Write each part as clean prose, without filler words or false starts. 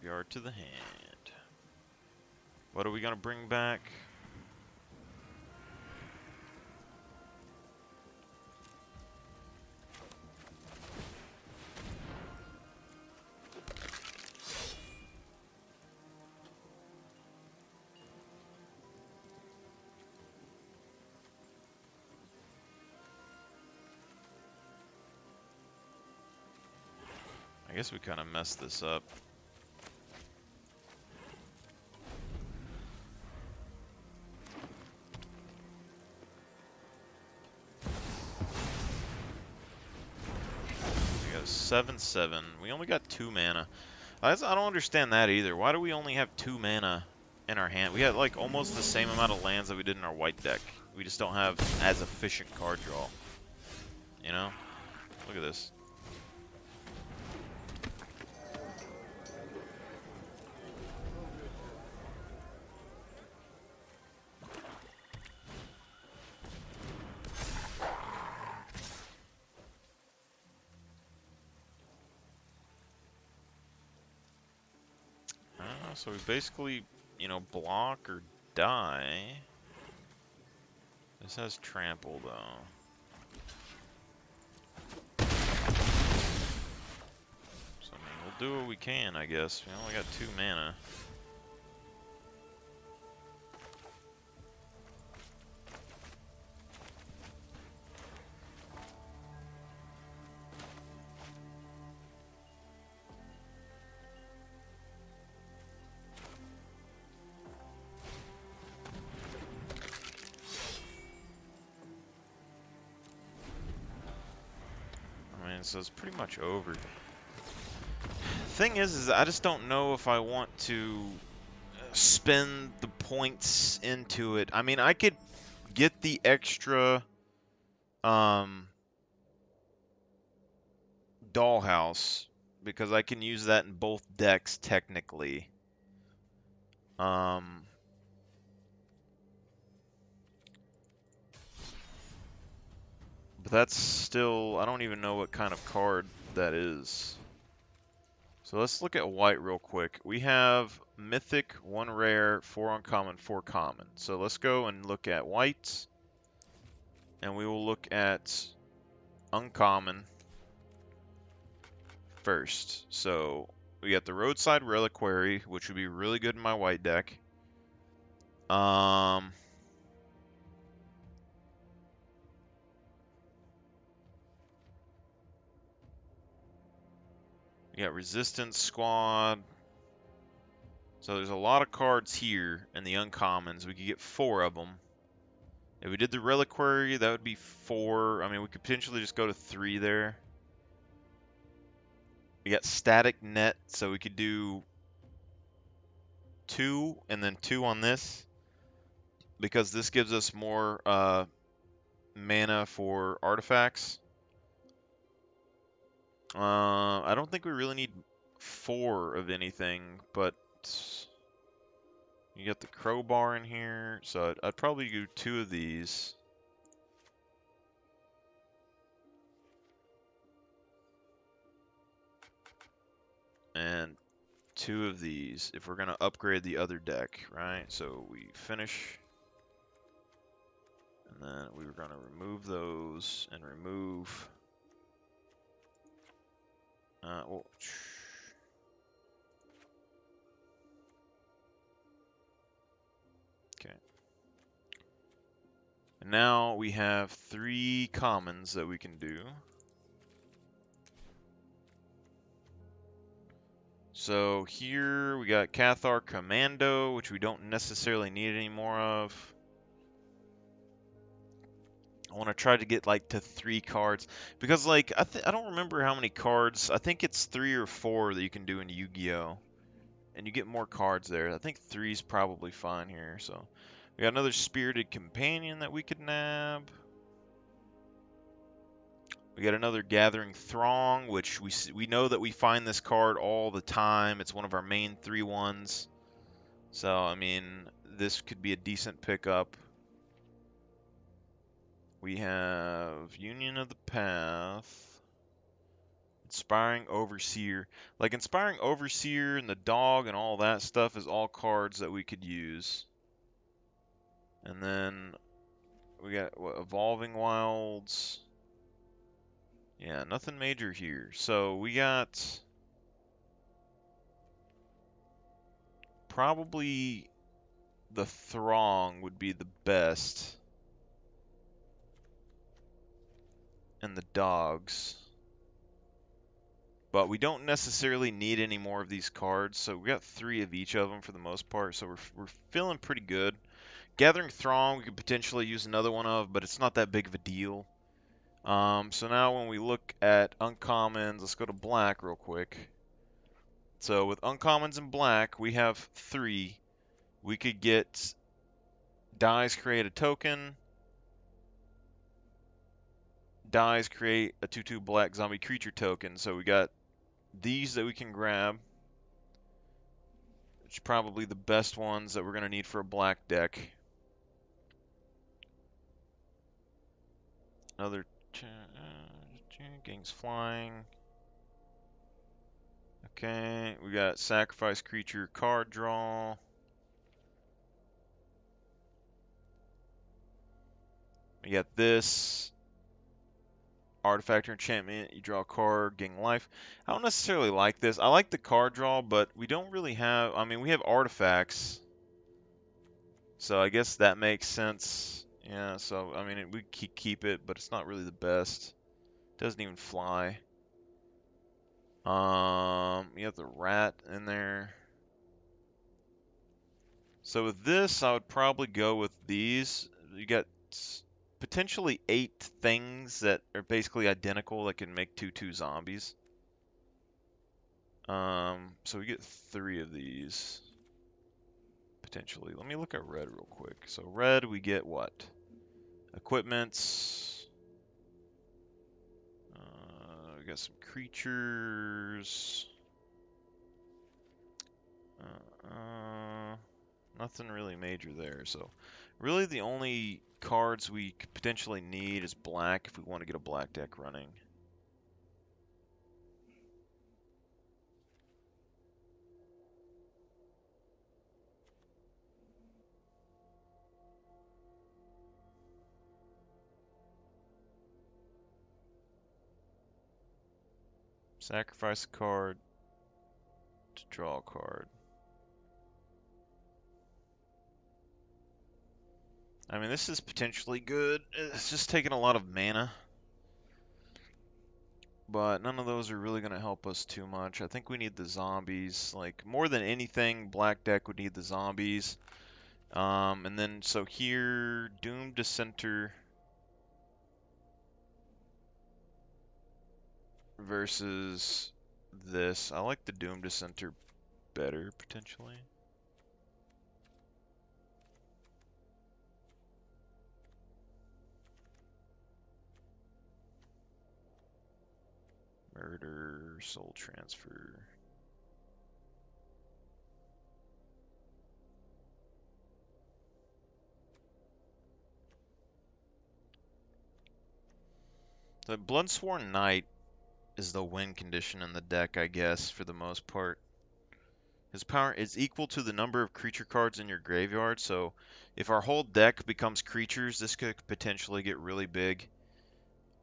Graveyard to the hand. What are we gonna bring back? I guess we kind of messed this up. We got a 7/7. We only got 2 mana. I don't understand that either. Why do we only have 2 mana in our hand? We had like almost the same amount of lands that we did in our white deck. We just don't have as efficient card draw. You know? Look at this. So we basically, you know, block or die. This has trample though. So I mean, we'll do what we can, I guess. We only got 2 mana. So it's pretty much over. Thing is I just don't know if I want to spend the points into it. I mean, I could get the extra dollhouse because I can use that in both decks technically. But that's still, I don't even know what kind of card that is. So let's look at white real quick. We have Mythic, 1 rare, 4 uncommon, 4 common. So let's go and look at white. And we will look at uncommon first. So we got the Roadside Reliquary, which would be really good in my white deck. We got Resistance Squad. So there's a lot of cards here in the uncommons. We could get 4 of them. If we did the Reliquary, that would be 4. I mean, we could potentially just go to 3 there. We got Static Net, so we could do 2 and then 2 on this. Because this gives us more mana for artifacts. I don't think we really need 4 of anything, but you got the crowbar in here, so I'd probably do 2 of these. And 2 of these if we're going to upgrade the other deck, right? So we finish, and then we were going to remove those and remove... well, okay. And now we have 3 commons that we can do. So here we got Cathar Commando, which we don't necessarily need any more of. I want to try to get like to 3 cards because like I don't remember how many cards. I think it's 3 or 4 that you can do in Yu-Gi-Oh, and you get more cards there. I think 3 is probably fine here. So we got another Spirited Companion that we could nab. We got another Gathering Throng, which we know that we find this card all the time. It's one of our main 3/1s. So I mean, this could be a decent pickup. We have Union of the Path. Inspiring Overseer. Like, Inspiring Overseer and the dog and all that stuff is all cards that we could use. And then we got, what, Evolving Wilds. Yeah, nothing major here. So we got probably the Throng would be the best. And the dogs. But we don't necessarily need any more of these cards, so we got 3 of each of them for the most part, so we're feeling pretty good. Gathering Throng we could potentially use another one of, but it's not that big of a deal. So now when we look at uncommons, let's go to black real quick. So with uncommons in black, we have 3. We could get dies create a token, dies create a 2/2 black zombie creature token. So we got these that we can grab, which are probably the best ones that we're going to need for a black deck. Another Gangs Flying. Okay, we got Sacrifice Creature card draw. We got this. Artifact or enchantment, you draw a card, gain life. I don't necessarily like this. I like the card draw, but we don't really have, I mean, we have artifacts. So I guess that makes sense. Yeah, so, I mean, we keep it, but it's not really the best. Doesn't even fly. You have the rat in there. So with this, I would probably go with these. You got potentially 8 things that are basically identical that can make 2/2 zombies. So we get 3 of these potentially. Let me look at red real quick. So red, we get what? Equipments. We got some creatures. Nothing really major there. So really the only cards we could potentially need is black if we want to get a black deck running. Sacrifice a card to draw a card. I mean, this is potentially good. It's just taking a lot of mana. But none of those are really going to help us too much. I think we need the zombies. Like, more than anything, black deck would need the zombies. And then, so here, Doom Dissenter versus this. I like the Doom Dissenter better, potentially. Murder, Soul Transfer. The Bloodsworn Knight is the win condition in the deck, I guess, for the most part. His power is equal to the number of creature cards in your graveyard, so if our whole deck becomes creatures, this could potentially get really big.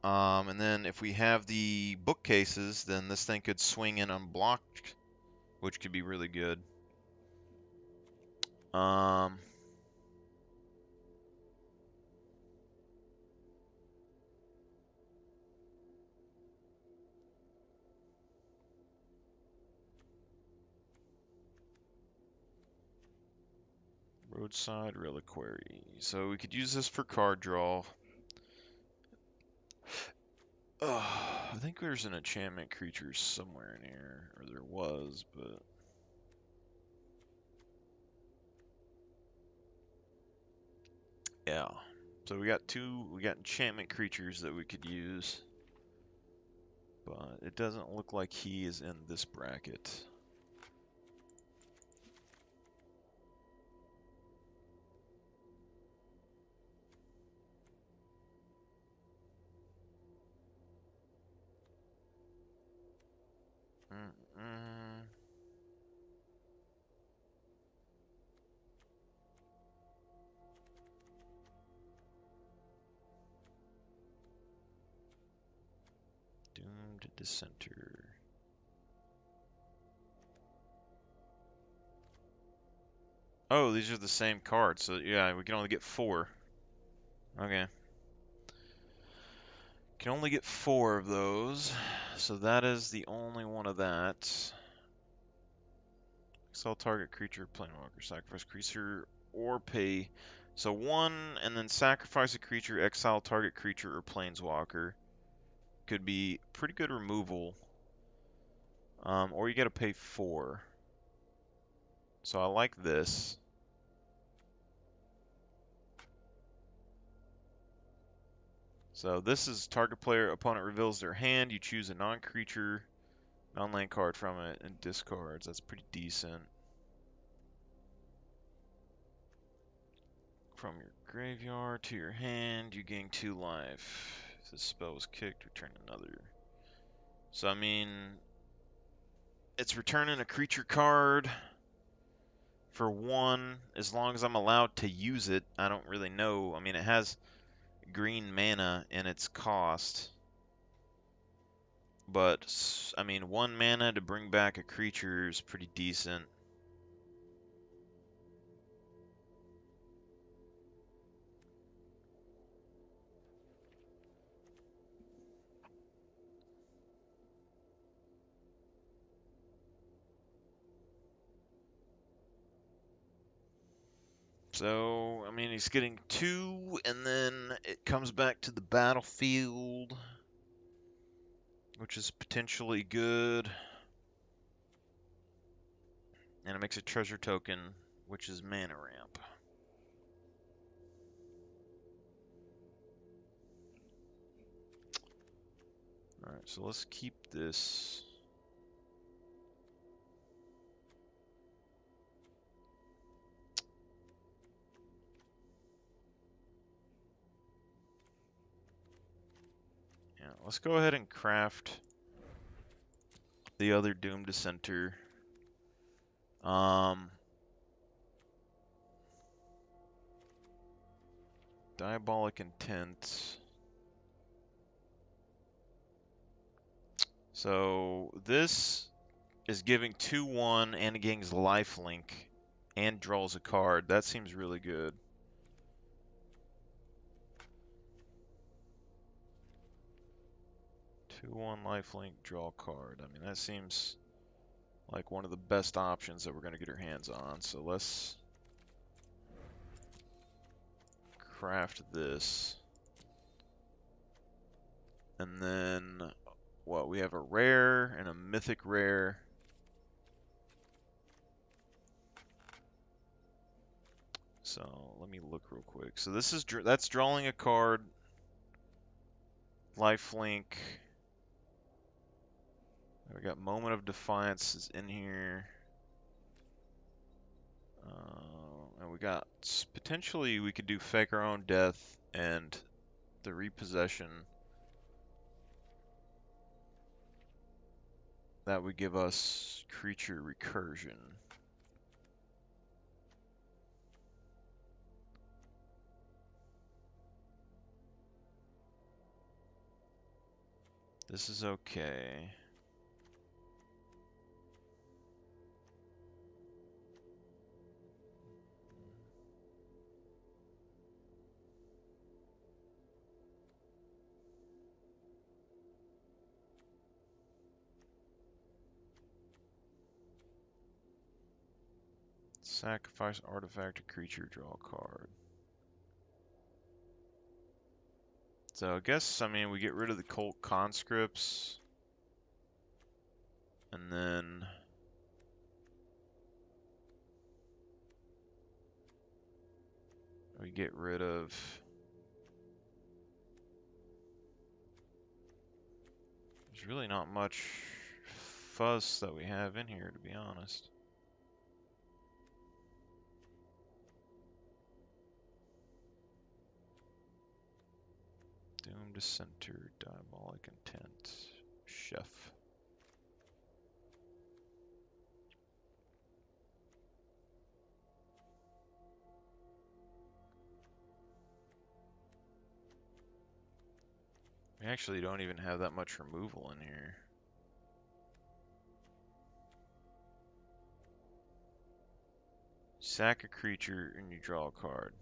And then if we have the bookcases, then this thing could swing in unblocked, which could be really good. Roadside Reliquary. So we could use this for card draw. I think there's an enchantment creature somewhere in here, or there was, but yeah. So we got enchantment creatures that we could use, but it doesn't look like he is in this bracket. Mm-mm. Doomed Dissenter. Oh, these are the same cards, so yeah, we can only get 4. Okay. Can only get 4 of those, so that is the only one of that. Exile target creature, planeswalker, sacrifice creature, or pay. So 1, and then sacrifice a creature, exile target creature, or planeswalker. Could be pretty good removal. Or you gotta pay 4. So I like this. So this is target player, opponent reveals their hand, you choose a non-creature, non-land card from it, and discards. That's pretty decent. From your graveyard to your hand, you gain 2 life. If this spell was kicked, return another. So I mean, it's returning a creature card for 1, as long as I'm allowed to use it. I don't really know. I mean, it has green mana in its cost. But, I mean, 1 mana to bring back a creature is pretty decent. So, I mean, he's getting 2, and then it comes back to the battlefield, which is potentially good. And it makes a treasure token, which is mana ramp. Alright, so let's keep this. Yeah, let's go ahead and craft the other Doom Dissenter. Diabolic Intent. So this is giving 2/1 and it gains lifelink and draws a card. That seems really good. Two one lifelink, draw a card. I mean, that seems like one of the best options that we're going to get our hands on. So let's craft this. And then, what, we have a rare and a mythic rare. So let me look real quick. So this is that's drawing a card. Lifelink. We got Moment of Defiance is in here. And we got potentially we could do Fake Our Own Death and the Repossession. That would give us creature recursion. This is okay. Sacrifice artifact to creature, draw a card. So I guess, I mean, we get rid of the Cult Conscripts. And then we get rid of... There's really not much fuss that we have in here, to be honest. Doom Dissenter, Diabolic Intent, Chef. We actually don't even have that much removal in here. Sack a creature and you draw a card.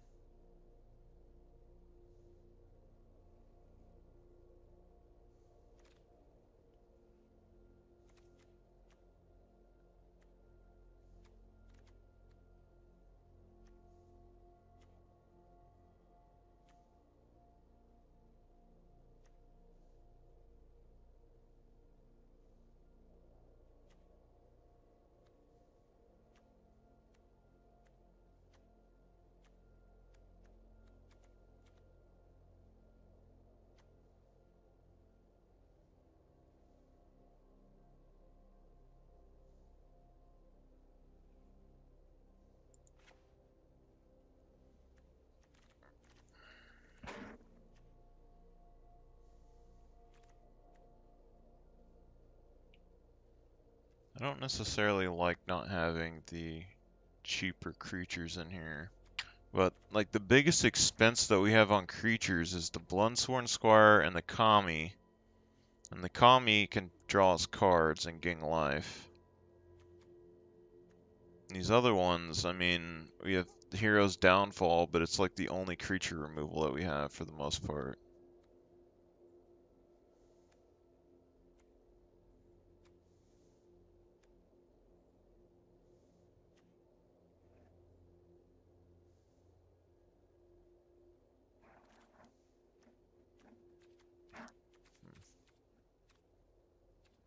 I don't necessarily like not having the cheaper creatures in here. But, like, the biggest expense that we have on creatures is the Bluntsworn Squire and the Kami. And the Kami can draw us cards and gain life. These other ones, I mean, we have Hero's Downfall, but it's like the only creature removal that we have for the most part.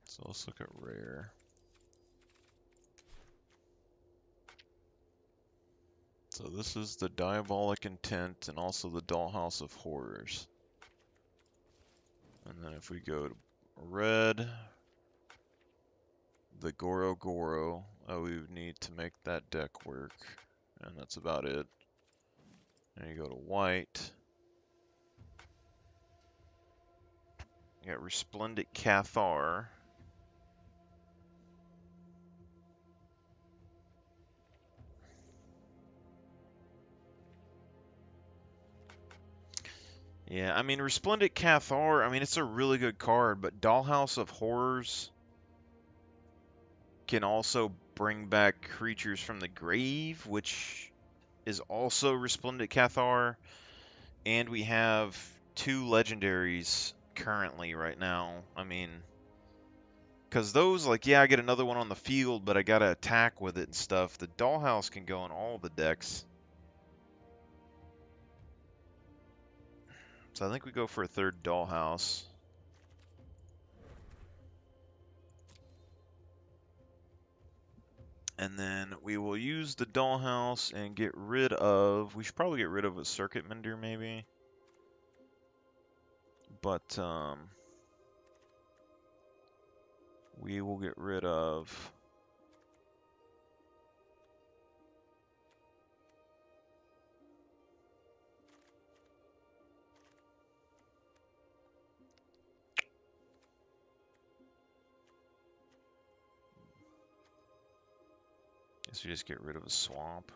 So let's look at rare. So this is the Diabolic Intent and also the Dollhouse of Horrors. And then if we go to red, the Goro Goro, we would need to make that deck work. And that's about it. And you go to white. You got Resplendent Cathar. Yeah, I mean, Resplendent Cathar, I mean, it's a really good card, but Dollhouse of Horrors can also bring back creatures from the grave, which is also Resplendent Cathar, and we have 2 legendaries currently right now. I mean, because those, like, yeah, I get another one on the field, but I gotta attack with it and stuff. The Dollhouse can go in all the decks. So I think we go for a 3rd Dollhouse. And then we will use the Dollhouse and get rid of... We should probably get rid of a Circuit Mender, maybe. But, we will get rid of... Guess we just get rid of a Swamp.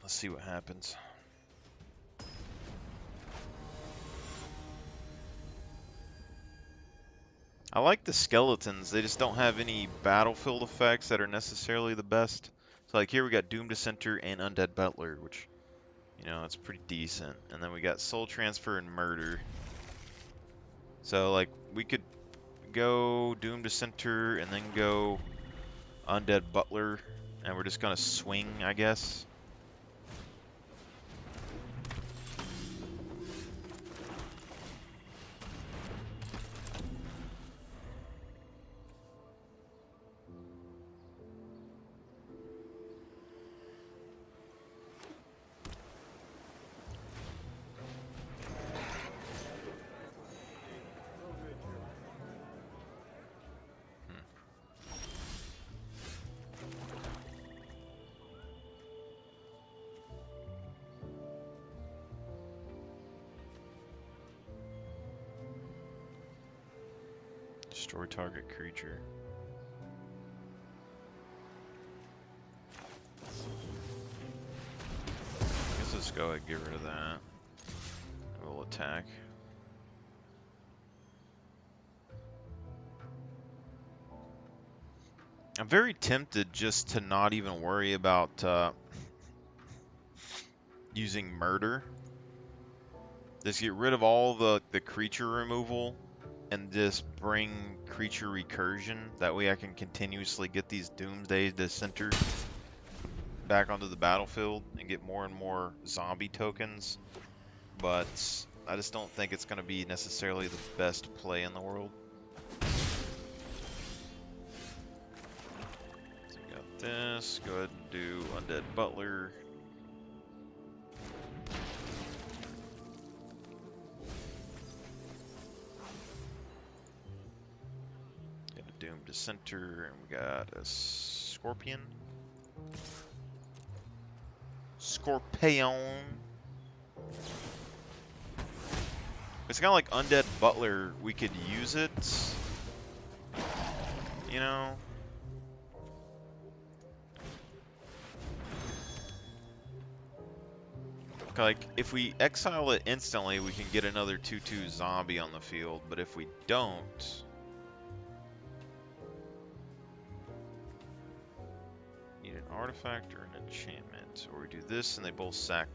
Let's see what happens. I like the skeletons, they just don't have any battlefield effects that are necessarily the best. So like here we got Doom Dissenter and Undead Butler, which, you know, it's pretty decent. And then we got Soul Transfer and Murder. So like we could go Doom Dissenter and then go Undead Butler, and we're just gonna swing, I guess. Destroy target creature. I guess let's go ahead and get rid of that. We'll attack. I'm very tempted just to not even worry about using murder. Just get rid of all the creature removal and just bring creature recursion. That way I can continuously get these Doomsday Dissenters back onto the battlefield and get more and more zombie tokens. But I just don't think it's going to be necessarily the best play in the world. So we got this. Go ahead and do Undead Butler. Got a Doom Dissenter, and we got a Scorpion. Scorpion. It's kind of like Undead Butler. We could use it, you know. Like, if we exile it instantly, we can get another 2/2 zombie on the field, but if we don't, need an artifact or an enchantment, or we do this and they both sack.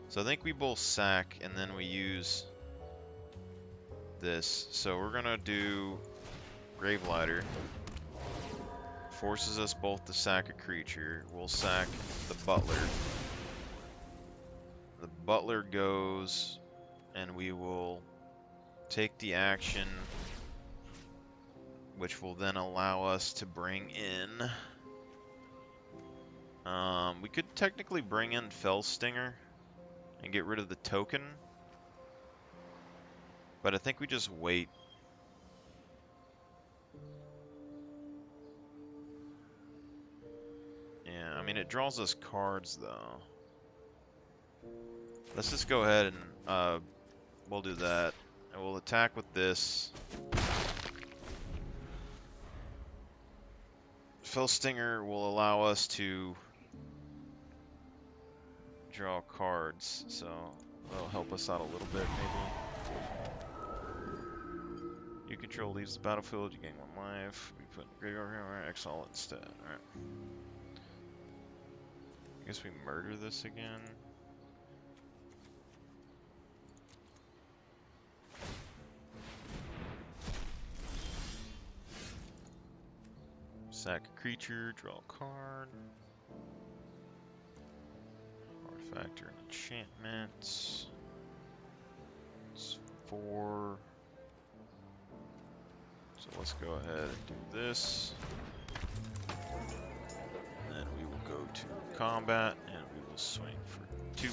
So I think we both sack and then we use this. So we're gonna do Gravelighter. Forces us both to sack a creature. We'll sack the Butler. The Butler goes, and we will take the action, which will then allow us to bring in... we could technically bring in Fellstinger and get rid of the token, but I think we just wait. Yeah, I mean, it draws us cards, though. Let's just go ahead and we'll do that. And we'll attack with this. Fellstinger will allow us to draw cards, so that'll help us out a little bit, maybe. You control leaves the battlefield, you gain 1 life. We put graveyard here, exile instead. Alright. I guess we murder this again. Sack a creature, draw a card. Artifact or an enchantment. It's 4. So let's go ahead and do this. And then we will go to combat and we will swing for 2.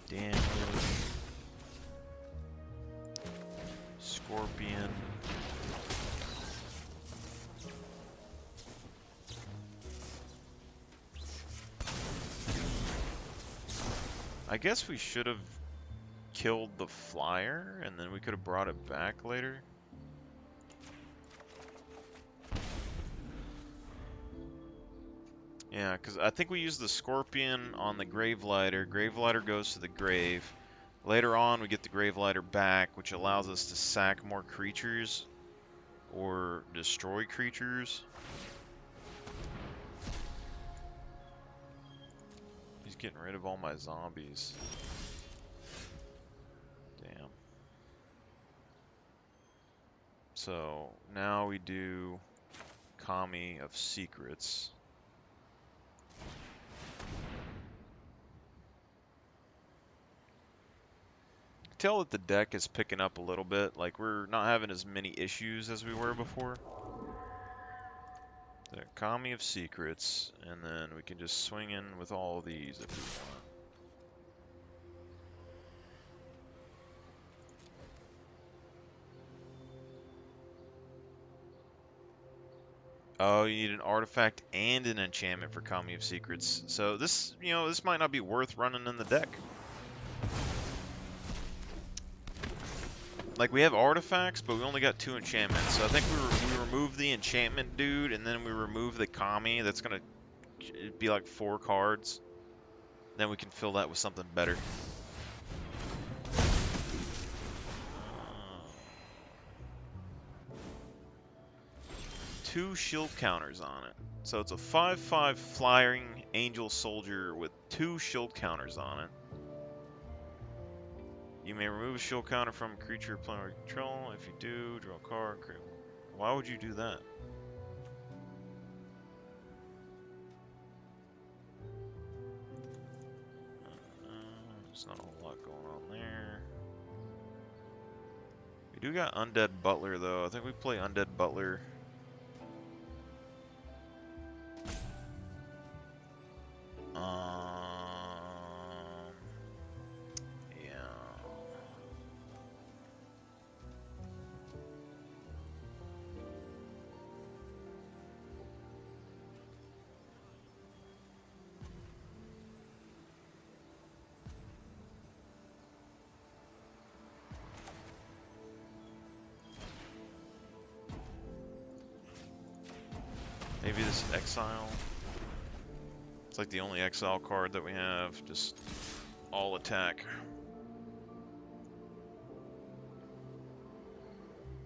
Damage. Scorpion. I guess we should have killed the flyer and then we could have brought it back later. Yeah, because I think we used the Scorpion on the Gravelighter. Gravelighter goes to the grave. Later on, we get the Gravelighter back, which allows us to sack more creatures or destroy creatures. He's getting rid of all my zombies. Damn. So now we do Kami of Secrets. Tell that the deck is picking up a little bit. Like, we're not having as many issues as we were before. The Kami of Secrets, and then we can just swing in with all of these if we want. Oh, you need an artifact and an enchantment for Kami of Secrets. So this, this might not be worth running in the deck. Like, we have artifacts, but we only got 2 enchantments. So I think we remove the enchantment dude, and then we remove the Kami. That's gonna be like 4 cards. Then we can fill that with something better. 2 shield counters on it. So it's a 5/5 flying angel soldier with 2 shield counters on it. You may remove a shield counter from a creature playing or control. If you do, draw a card. Why would you do that? There's not a whole lot going on there. We do got Undead Butler, though. I think we play Undead Butler. Maybe this Exile. It's like the only Exile card that we have. Just all attack.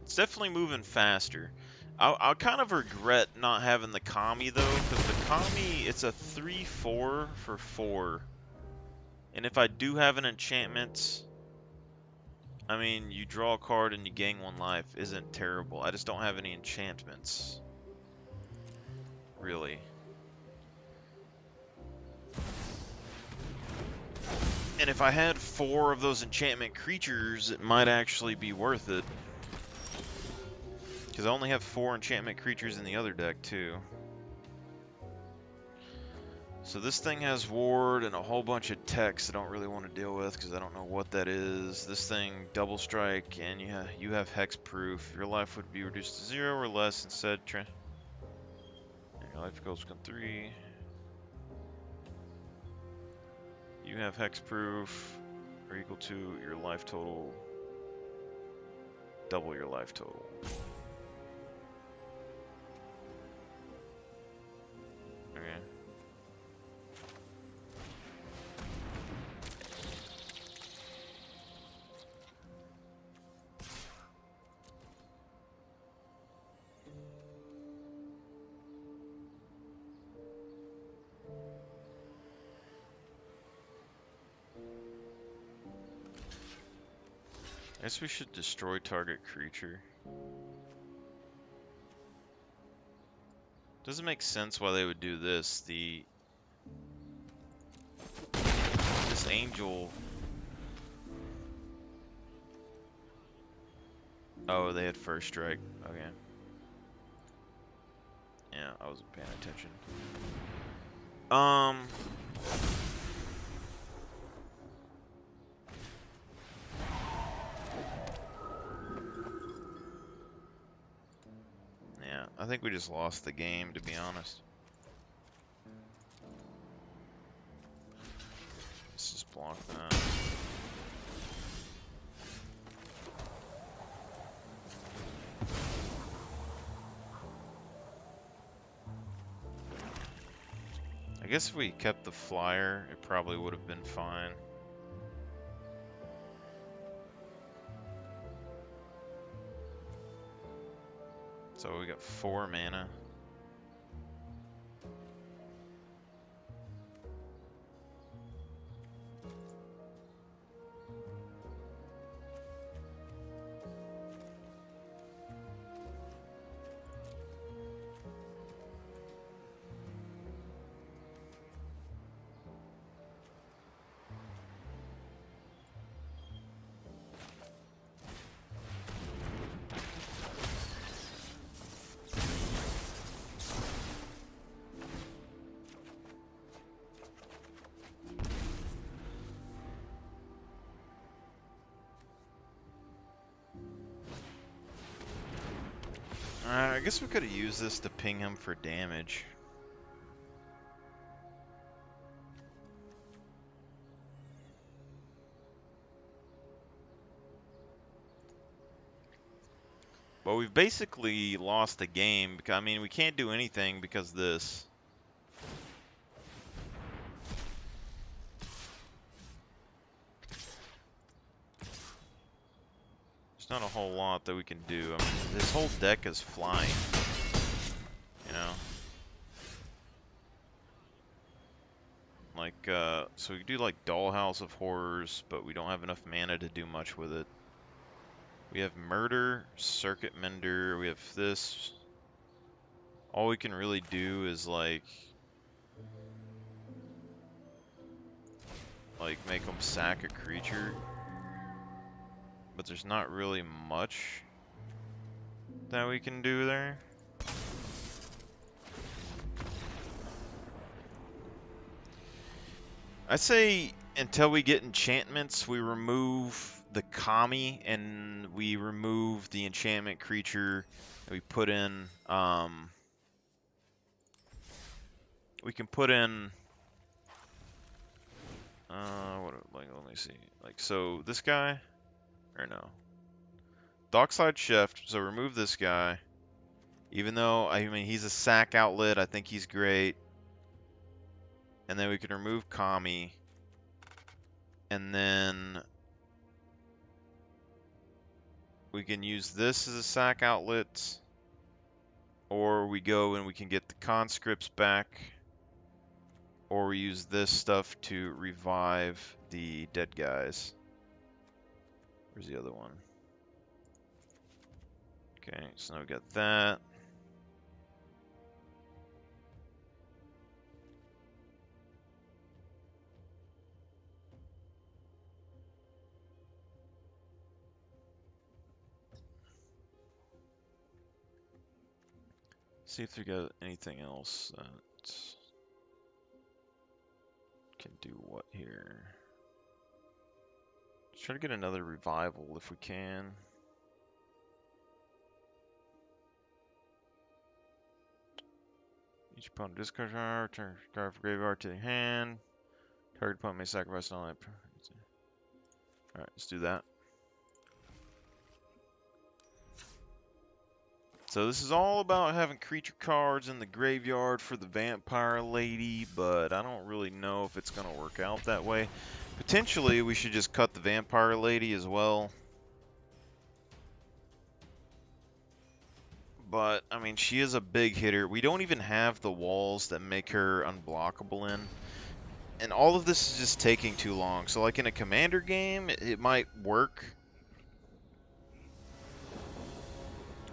It's definitely moving faster. I kind of regret not having the Kami though, because the Kami, it's a 3/4 for 4. And if I do have an enchantment, I mean, you draw a card and you gain 1 life isn't terrible. I just don't have any enchantments. Really. And if I had 4 of those enchantment creatures, it might actually be worth it. Because I only have 4 enchantment creatures in the other deck, too. So this thing has Ward and a whole bunch of text I don't really want to deal with because I don't know what that is. This thing, Double Strike, and you have Hexproof. Your life would be reduced to 0 or less instead. And your life goes become 3. You have Hexproof, or equal to your life total. Double your life total. Okay. I guess we should destroy target creature. Doesn't make sense why they would do this. This angel. Oh, they had first strike. Okay. Yeah, I wasn't paying attention. Yeah, I think we just lost the game, to be honest. Let's just block that. I guess if we kept the flyer, it probably would have been fine. So we got 4 mana. I guess we could have used this to ping him for damage. But we've basically lost the game. Because, I mean, we can't do anything because of this. There's not a whole lot that we can do. I mean, this whole deck is flying. You know? Like, so we can do like Dollhouse of Horrors, but we don't have enough mana to do much with it. We have Murder, Circuit Mender, we have this. All we can really do is like make them sack a creature. But there's not really much that we can do there. I'd say until we get enchantments, we remove the Kami and we remove the enchantment creature that we put in. We can put in. Let me see. Like, so this guy, or no. Dockside Shift. So remove this guy. Even though I mean he's a sack outlet, I think he's great. And then we can remove Kami. And then we can use this as a sack outlet. Or we go and we can get the conscripts back. Or we use this stuff to revive the dead guys. Where's the other one? Okay, so now we got that. See if we got anything else that can do what here. Let's try to get another revival if we can. Each opponent discards card, return card from graveyard to the hand. Target opponent may sacrifice all that. Alright, let's do that. So this is all about having creature cards in the graveyard for the Vampire Lady, but I don't really know if it's going to work out that way. Potentially, we should just cut the Vampire Lady as well. But, I mean, she is a big hitter. We don't even have the walls that make her unblockable in. And all of this is just taking too long. So, like in a Commander game, it might work.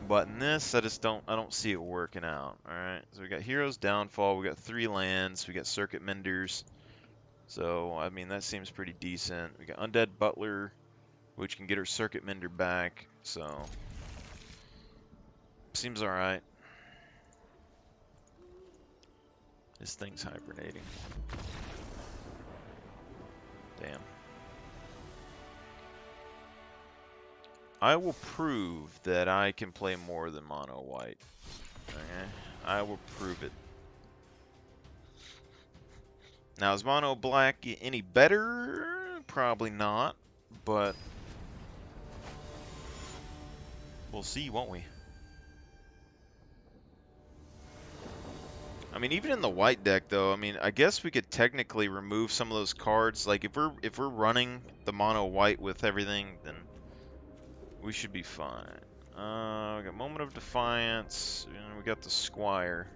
But in this, I don't see it working out. Alright, so we got Hero's Downfall, we got 3 lands, we got Circuit Menders. So, I mean, that seems pretty decent. We got Undead Butler, which can get her Circuit Mender back. So, seems alright. This thing's hibernating. Damn. I will prove that I can play more than mono white. Okay? I will prove it. Now, is mono black any better? Probably not, but we'll see, won't we? I mean, even in the white deck, though, I mean, I guess we could technically remove some of those cards. Like, if we're running the mono white with everything, then we should be fine. We got Moment of Defiance, and we got the Squire.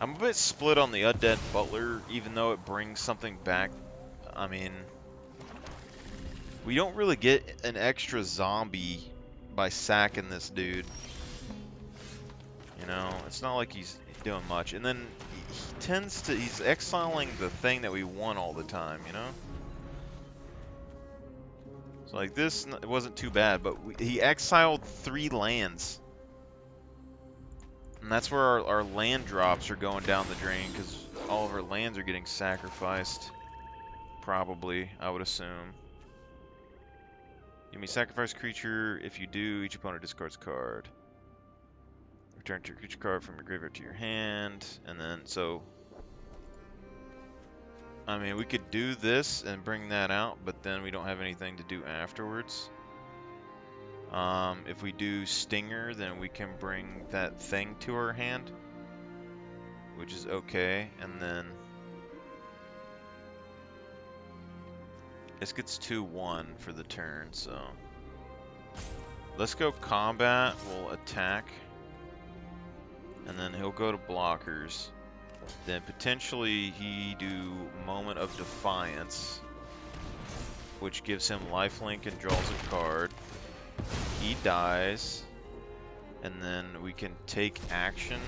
I'm a bit split on the Undead Butler, even though it brings something back. I mean, we don't really get an extra zombie by sacking this dude. You know, it's not like he's doing much. And then he's exiling the thing that we want all the time, you know? So like this, it wasn't too bad, but he exiled 3 lands. And that's where our land drops are going down the drain, because all of our lands are getting sacrificed. Probably, I would assume. You may sacrifice creature. If you do, each opponent discards a card. Return to your creature card from your graveyard to your hand, and then so. I mean, we could do this and bring that out, but then we don't have anything to do afterwards. If we do Stinger, then we can bring that thing to our hand, which is okay, and then this gets 2/1 for the turn, so let's go combat. We'll attack, and then he'll go to blockers. Then potentially he do Moment of Defiance, which gives him lifelink and draws a card. He dies, and then we can take action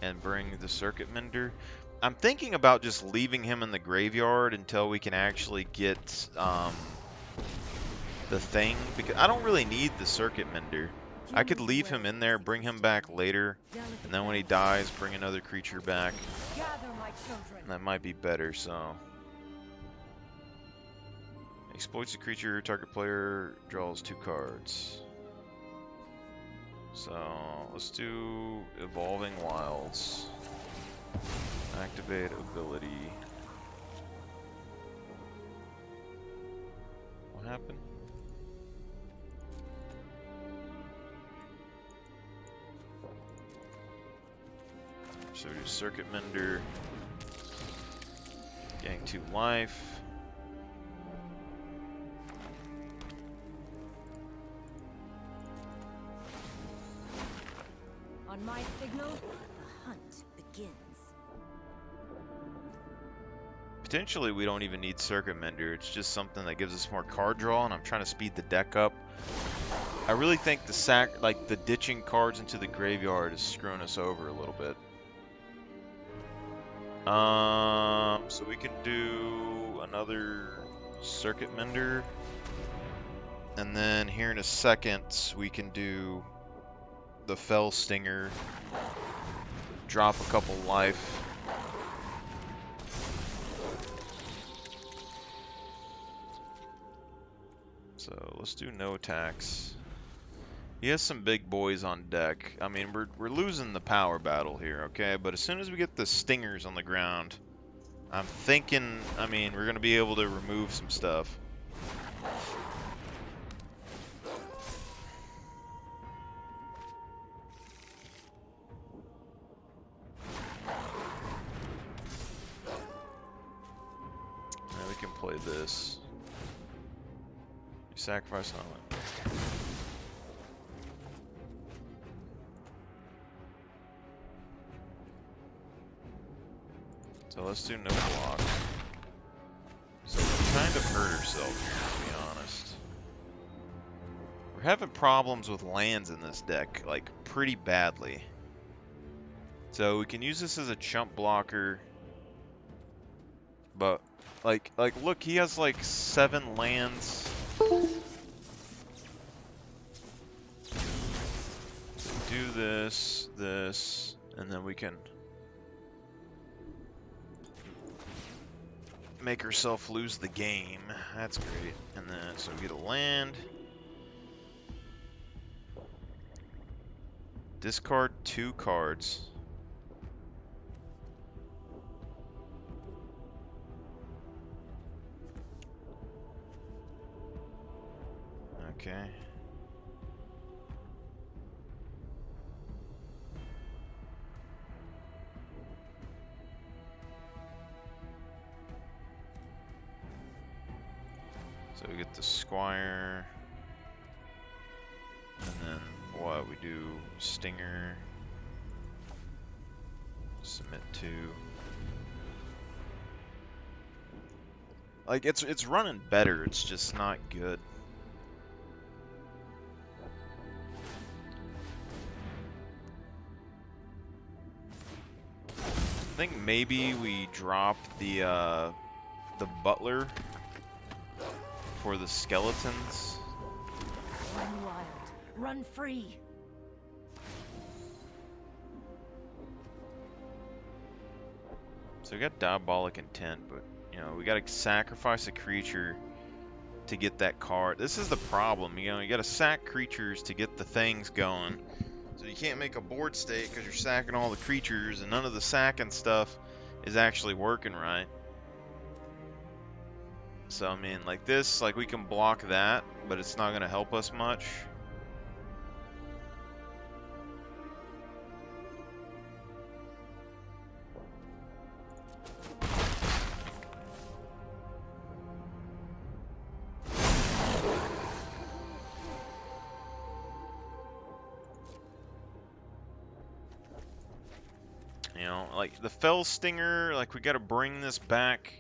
and bring the Circuit Mender. I'm thinking about just leaving him in the graveyard until we can actually get the thing, because I don't really need the Circuit Mender. I could leave him in there, bring him back later, and then when he dies, bring another creature back. That might be better, so. Exploits the creature, target player draws 2 cards. So, let's do Evolving Wilds. Activate ability. What happened? So we do Circuit Mender. Gain 2 life. On my signal, the hunt begins. Potentially we don't even need Circuit Mender, it's just something that gives us more card draw, and I'm trying to speed the deck up. I really think the ditching cards into the graveyard is screwing us over a little bit. So we can do another Circuit Mender, and then here in a second we can do the Fell Stinger, drop a couple life. So let's do no attacks. He has some big boys on deck. I mean, we're losing the power battle here, okay? But as soon as we get the Stingers on the ground, I'm thinking, I mean, we're gonna be able to remove some stuff. Now we can play this. You sacrifice an element. So let's do no block. So we kind of hurt ourselves here, to be honest. We're having problems with lands in this deck, like, pretty badly. So we can use this as a chump blocker. But, like look, he has like 7 lands. Do this, and then we can make herself lose the game. That's great. And then, so we get a land. Discard 2 cards. Okay. So we get the Squire, and then what we do, Stinger, submit 2. Like, it's running better, it's just not good. I think maybe we drop the Butler for the skeletons. Run wild, run free. So we got Diabolic Intent, but you know, we gotta sacrifice a creature to get that card. This is the problem, you know, you gotta sack creatures to get the things going. So you can't make a board state because you're sacking all the creatures, and none of the sacking stuff is actually working right. So, I mean, like this, like we can block that, but it's not gonna help us much. You know, like the Fell Stinger, like we gotta bring this back.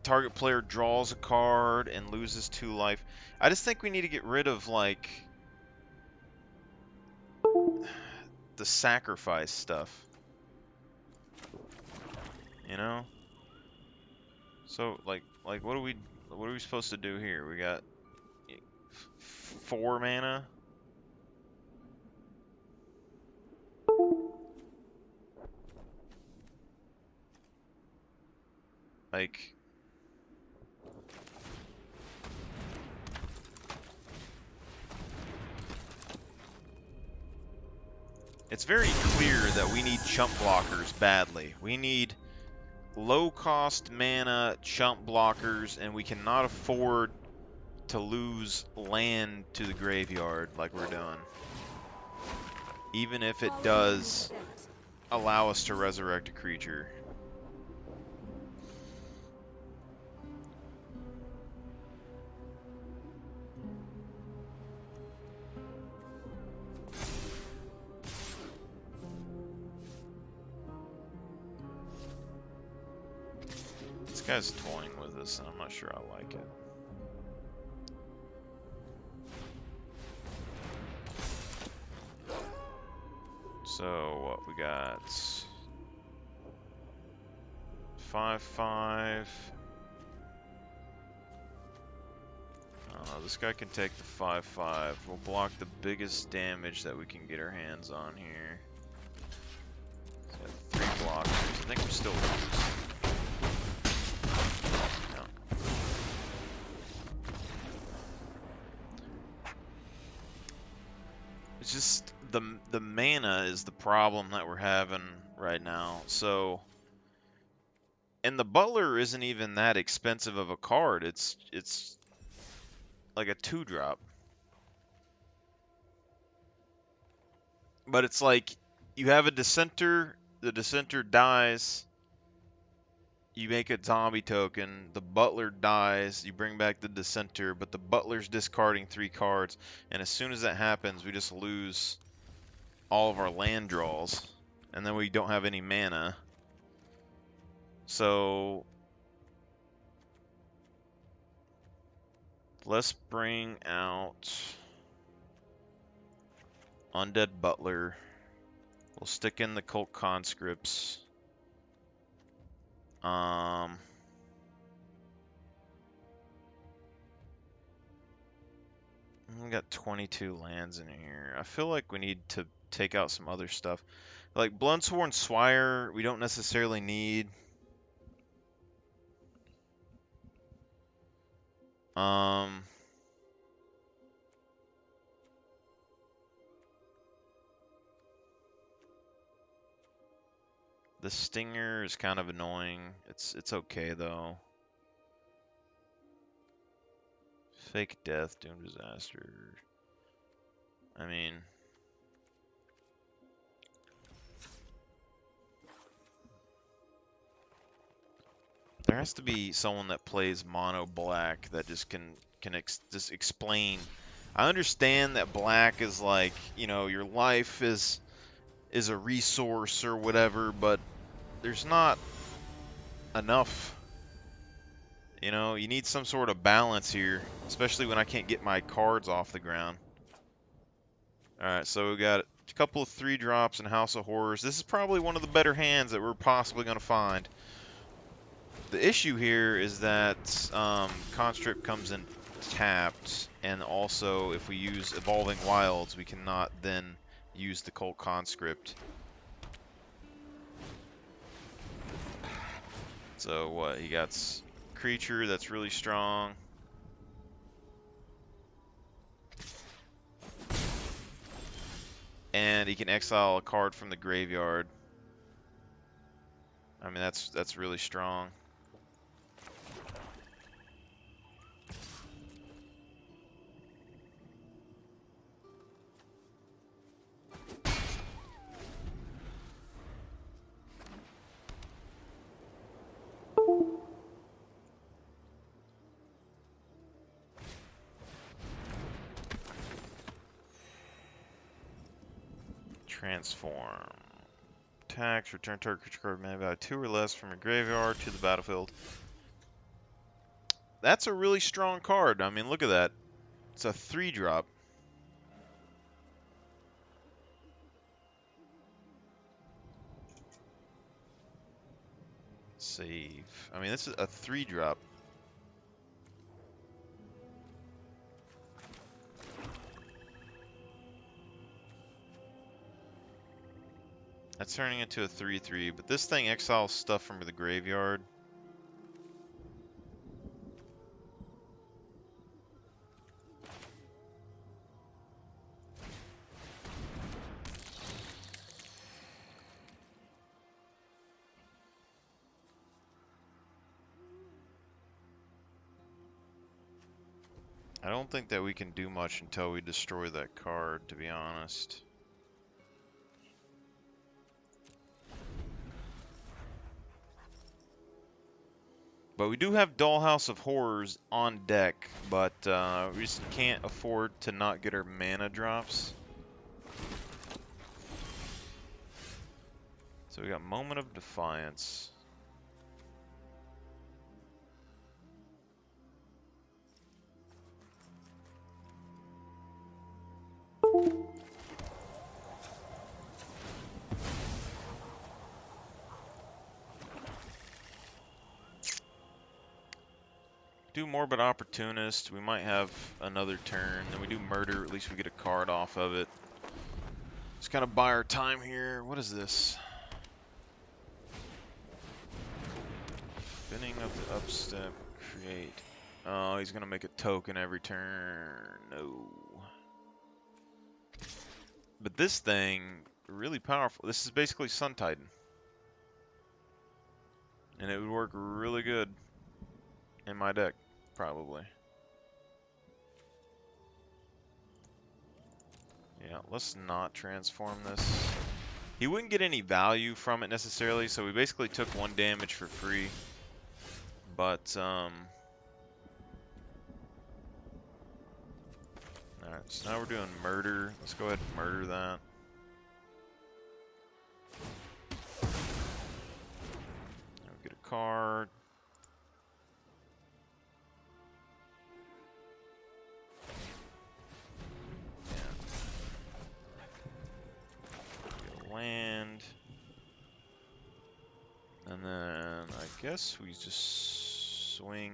Target player draws a card and loses 2 life. I just think we need to get rid of, like, the sacrifice stuff. You know? So, like what are we supposed to do here? We got 4 mana. Like, it's very clear that we need chump blockers badly. We need low-cost mana chump blockers, and we cannot afford to lose land to the graveyard like we're doing. Even if it does allow us to resurrect a creature. This guy's toying with us, and I'm not sure I like it. So, what we got? 5/5. This guy can take the 5/5. We'll block the biggest damage that we can get our hands on here. He's got 3 blockers. I think we're still losing. It's just the mana is the problem that we're having right now. So, and the Butler isn't even that expensive of a card. It's like a 2-drop. But it's like you have a Dissenter, the Dissenter dies, you make a zombie token, the Butler dies, you bring back the Dissenter, but the Butler's discarding 3 cards, and as soon as that happens, we just lose all of our land draws, and then we don't have any mana. So let's bring out Undead Butler. We'll stick in the Cult Conscripts. We got 22 lands in here. I feel like we need to take out some other stuff. Like Bluntsworn Swire, we don't necessarily need. The Stinger is kind of annoying. It's okay though. Fake Death, Doom Disaster. I mean, there has to be someone that plays mono black that just can just explain. I understand that black is like, you know, your life is a resource or whatever, but there's not enough. You know, you need some sort of balance here, especially when I can't get my cards off the ground. Alright, so we got a couple of 3-drops in House of Horrors. This is probably one of the better hands that we're possibly going to find. The issue here is that Constrict comes in tapped, and also if we use Evolving Wilds, we cannot then use the Cult Conscript. So what, he got creature that's really strong. and he can exile a card from the graveyard. I mean, that's really strong. Transform. Attacks, return target creature card mana value 2 or less from your graveyard to the battlefield. That's a really strong card. I mean, look at that. It's a 3-drop. Save. I mean, this is a 3-drop. That's turning into a 3/3, but this thing exiles stuff from the graveyard. I don't think that we can do much until we destroy that card, to be honest. But we do have Dollhouse of Horrors on deck, but we just can't afford to not get our mana drops. So we got Moment of Defiance. Do Morbid Opportunist. We might have another turn. Then we do Murder. At least we get a card off of it. Just kind of buy our time here. What is this? Spinning of the upstep. Create. Oh, he's going to make a token every turn. No. But this thing, really powerful. This is basically Sun Titan. And it would work really good in my deck, probably. Yeah, let's not transform this. He wouldn't get any value from it necessarily, so we basically took 1 damage for free. But, alright, so now we're doing Murder. Let's go ahead and murder that. Now we get a card. Land, and then I guess we just swing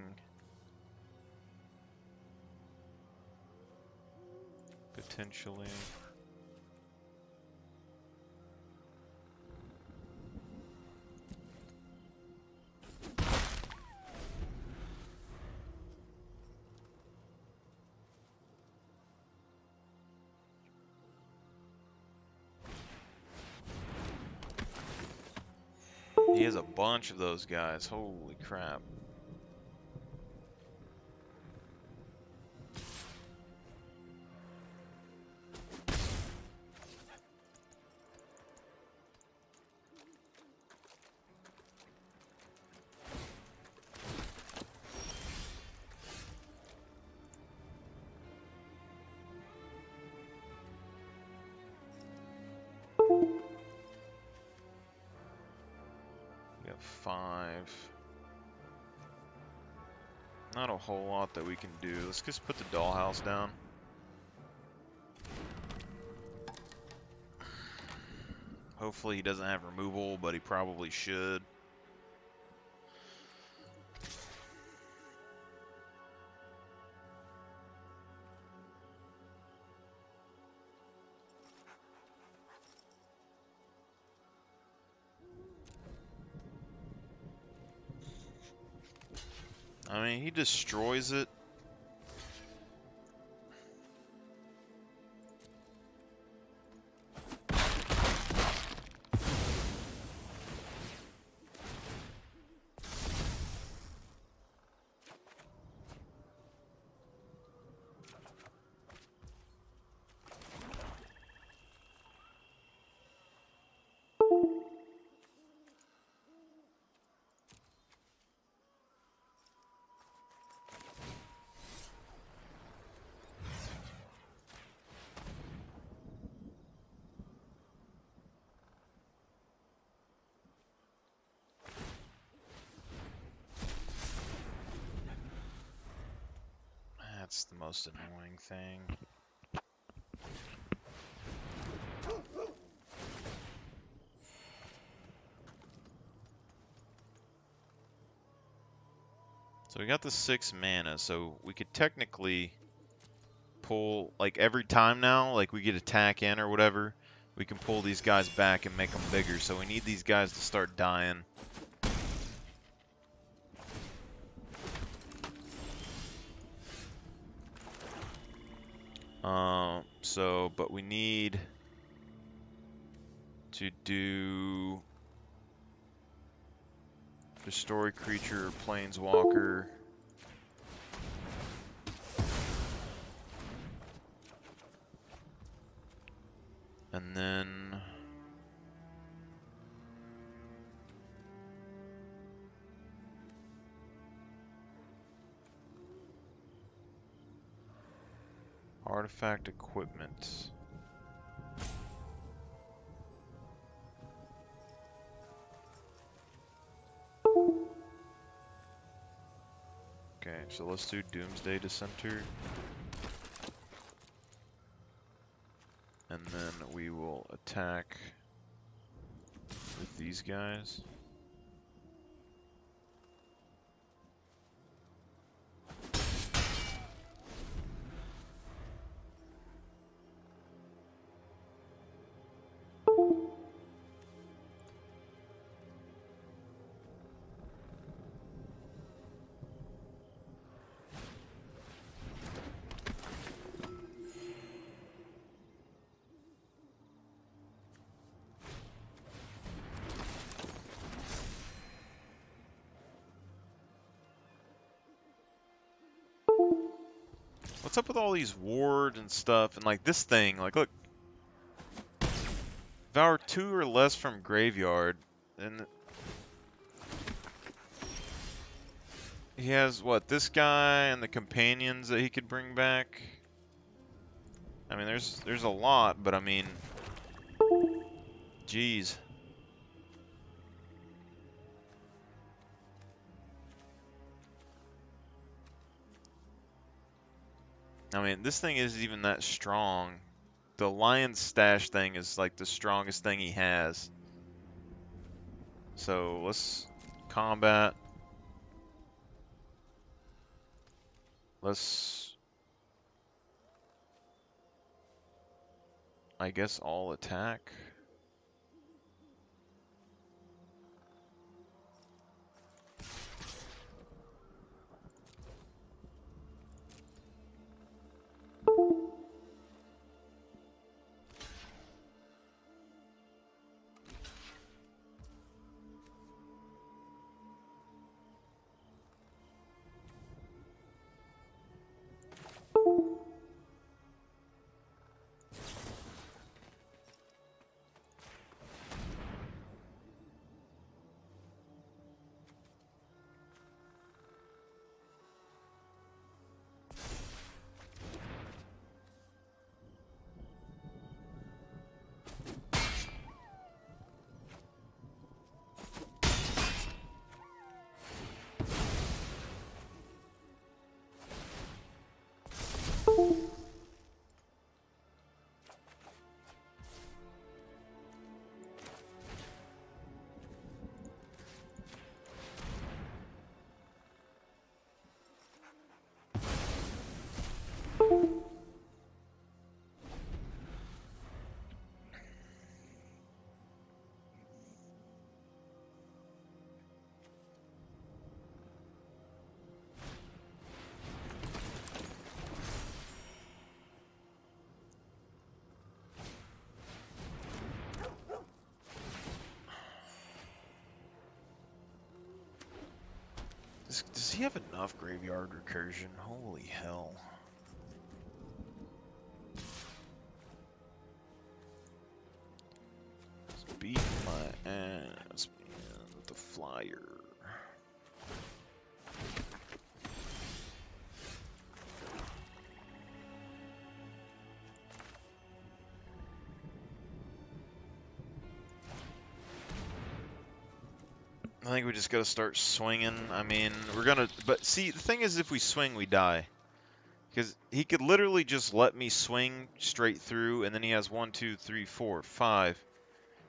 potentially. He has a bunch of those guys. Holy crap. We got 5. Not a whole lot that we can do. Let's just put the dollhouse down. Hopefully he doesn't have removal, but he probably should. I mean, he destroys it. That's the most annoying thing. So we got the 6 mana, so we could technically pull, like, every time now, like, we get attack in or whatever, we can pull these guys back and make them bigger, so we need these guys to start dying. But we need to do destroy creature or planeswalker. And then artifact equipment. Okay, so let's do Doomsday Dissenter. And then we will attack with these guys. What's up with all these ward and stuff, and like this thing, like look. Devour 2 or less from graveyard, and he has, what, this guy and the companions that he could bring back? I mean, there's a lot, but I mean, geez. I mean, this thing isn't even that strong. The Lion's Stash thing is like the strongest thing he has. So let's combat. Let's, I guess, all attack. Does he have enough graveyard recursion? Holy hell. Let's beat my ass, man, with the flyer. I think we just gotta start swinging. I mean, we're gonna, but see, the thing is, if we swing, we die. Because he could literally just let me swing straight through, and then he has 1, 2, 3, 4, 5,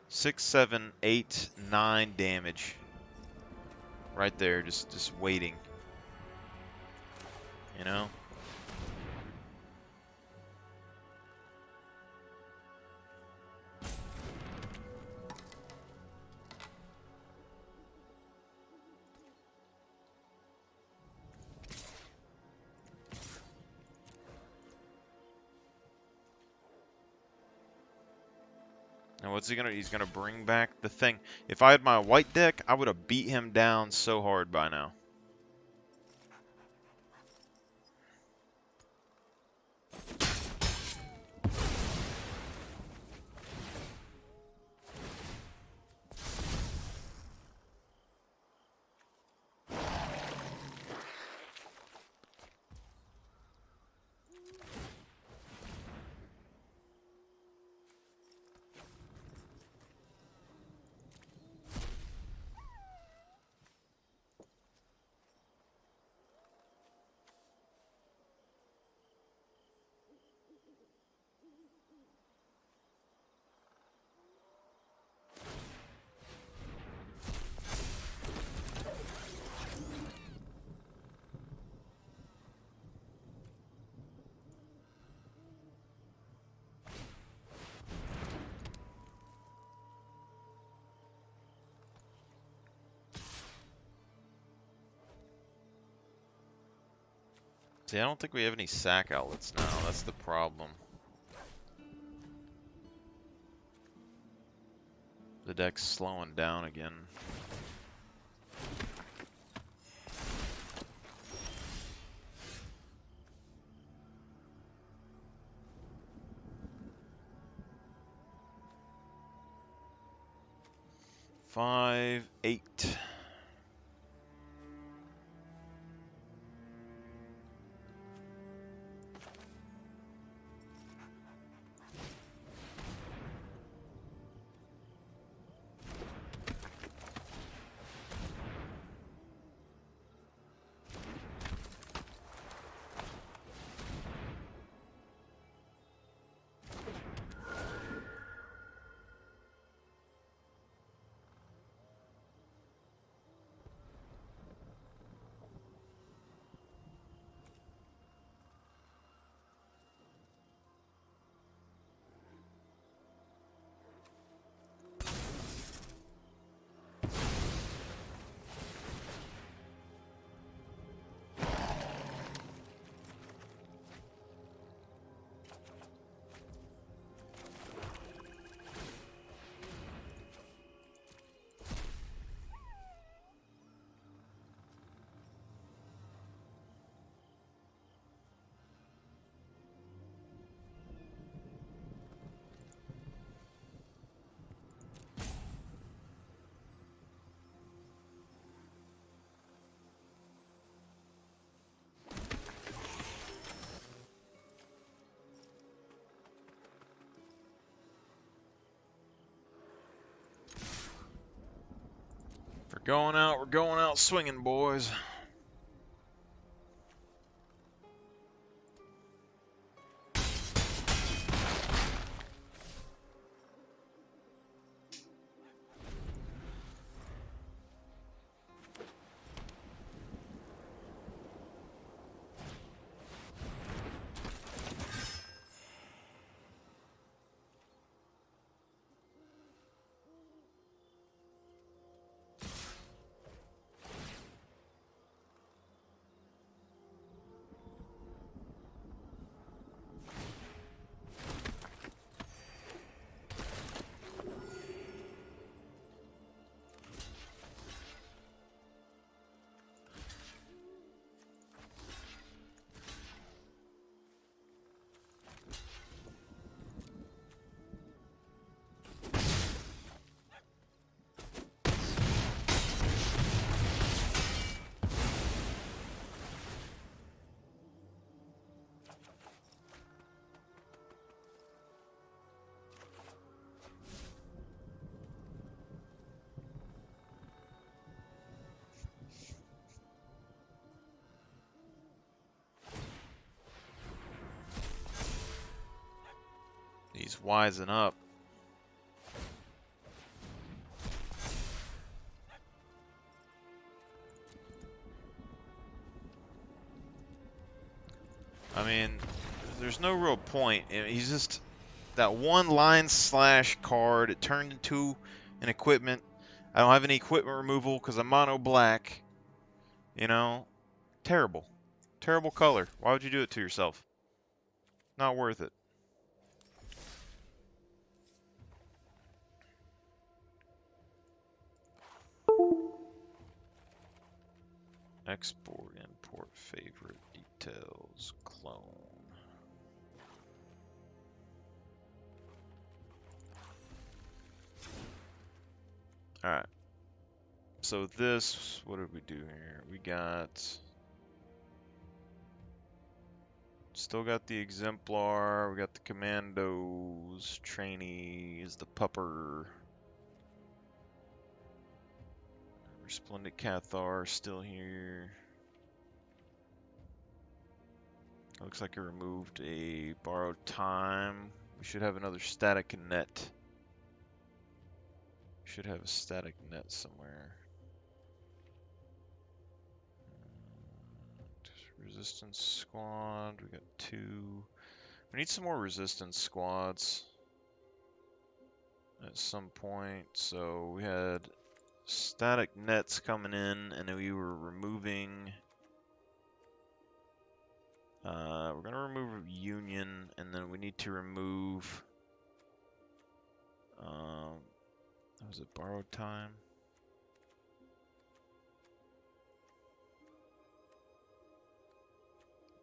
6, 7, 8, 9 damage. Right there, just waiting. You know? And what's he gonna? He's gonna bring back the thing. If I had my white deck, I would have beat him down so hard by now. See, I don't think we have any sack outlets now. That's the problem. The deck's slowing down again. Five, 8. We're going out swinging, boys. He's wising up. I mean, there's no real point. He's just that one line slash card. It turned into an equipment. I don't have any equipment removal because I'm mono black. You know, terrible. Terrible color. Why would you do it to yourself? Not worth it. Export, import, favorite, details, clone. Alright. So this, what did we do here? We got... Still got the exemplar, we got the commandos, trainees, the pupper. Resplendent Cathar still here. Looks like I removed a borrowed time. We should have another static net. Should have a static net somewhere. Resistance squad, we got 2. We need some more resistance squads at some point. So we had static nets coming in, and then we were removing. We're gonna remove Union, and then we need to remove. Was it borrowed time?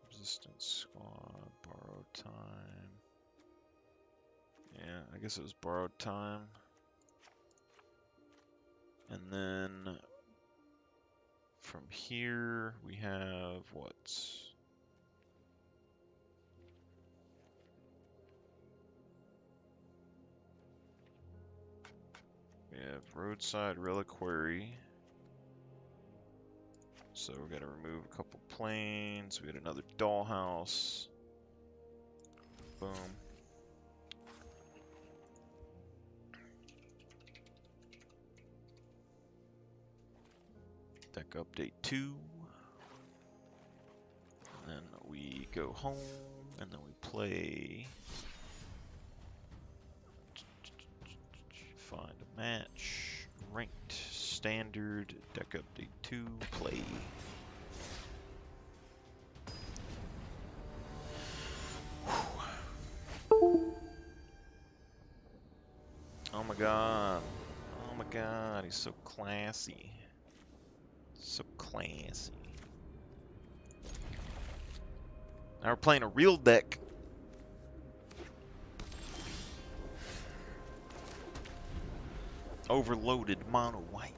Resistance squad, borrowed time. Yeah, I guess it was borrowed time. And then from here we have what? We have roadside reliquary. So we gotta remove a couple planes. We got another dollhouse. Boom. Deck update 2. And then we go home, and then we play. Find a match. Ranked. Standard. Deck update 2. Play. Oh my god. Oh my god, he's so classy. So classy. Now we're playing a real deck. Overloaded mono white.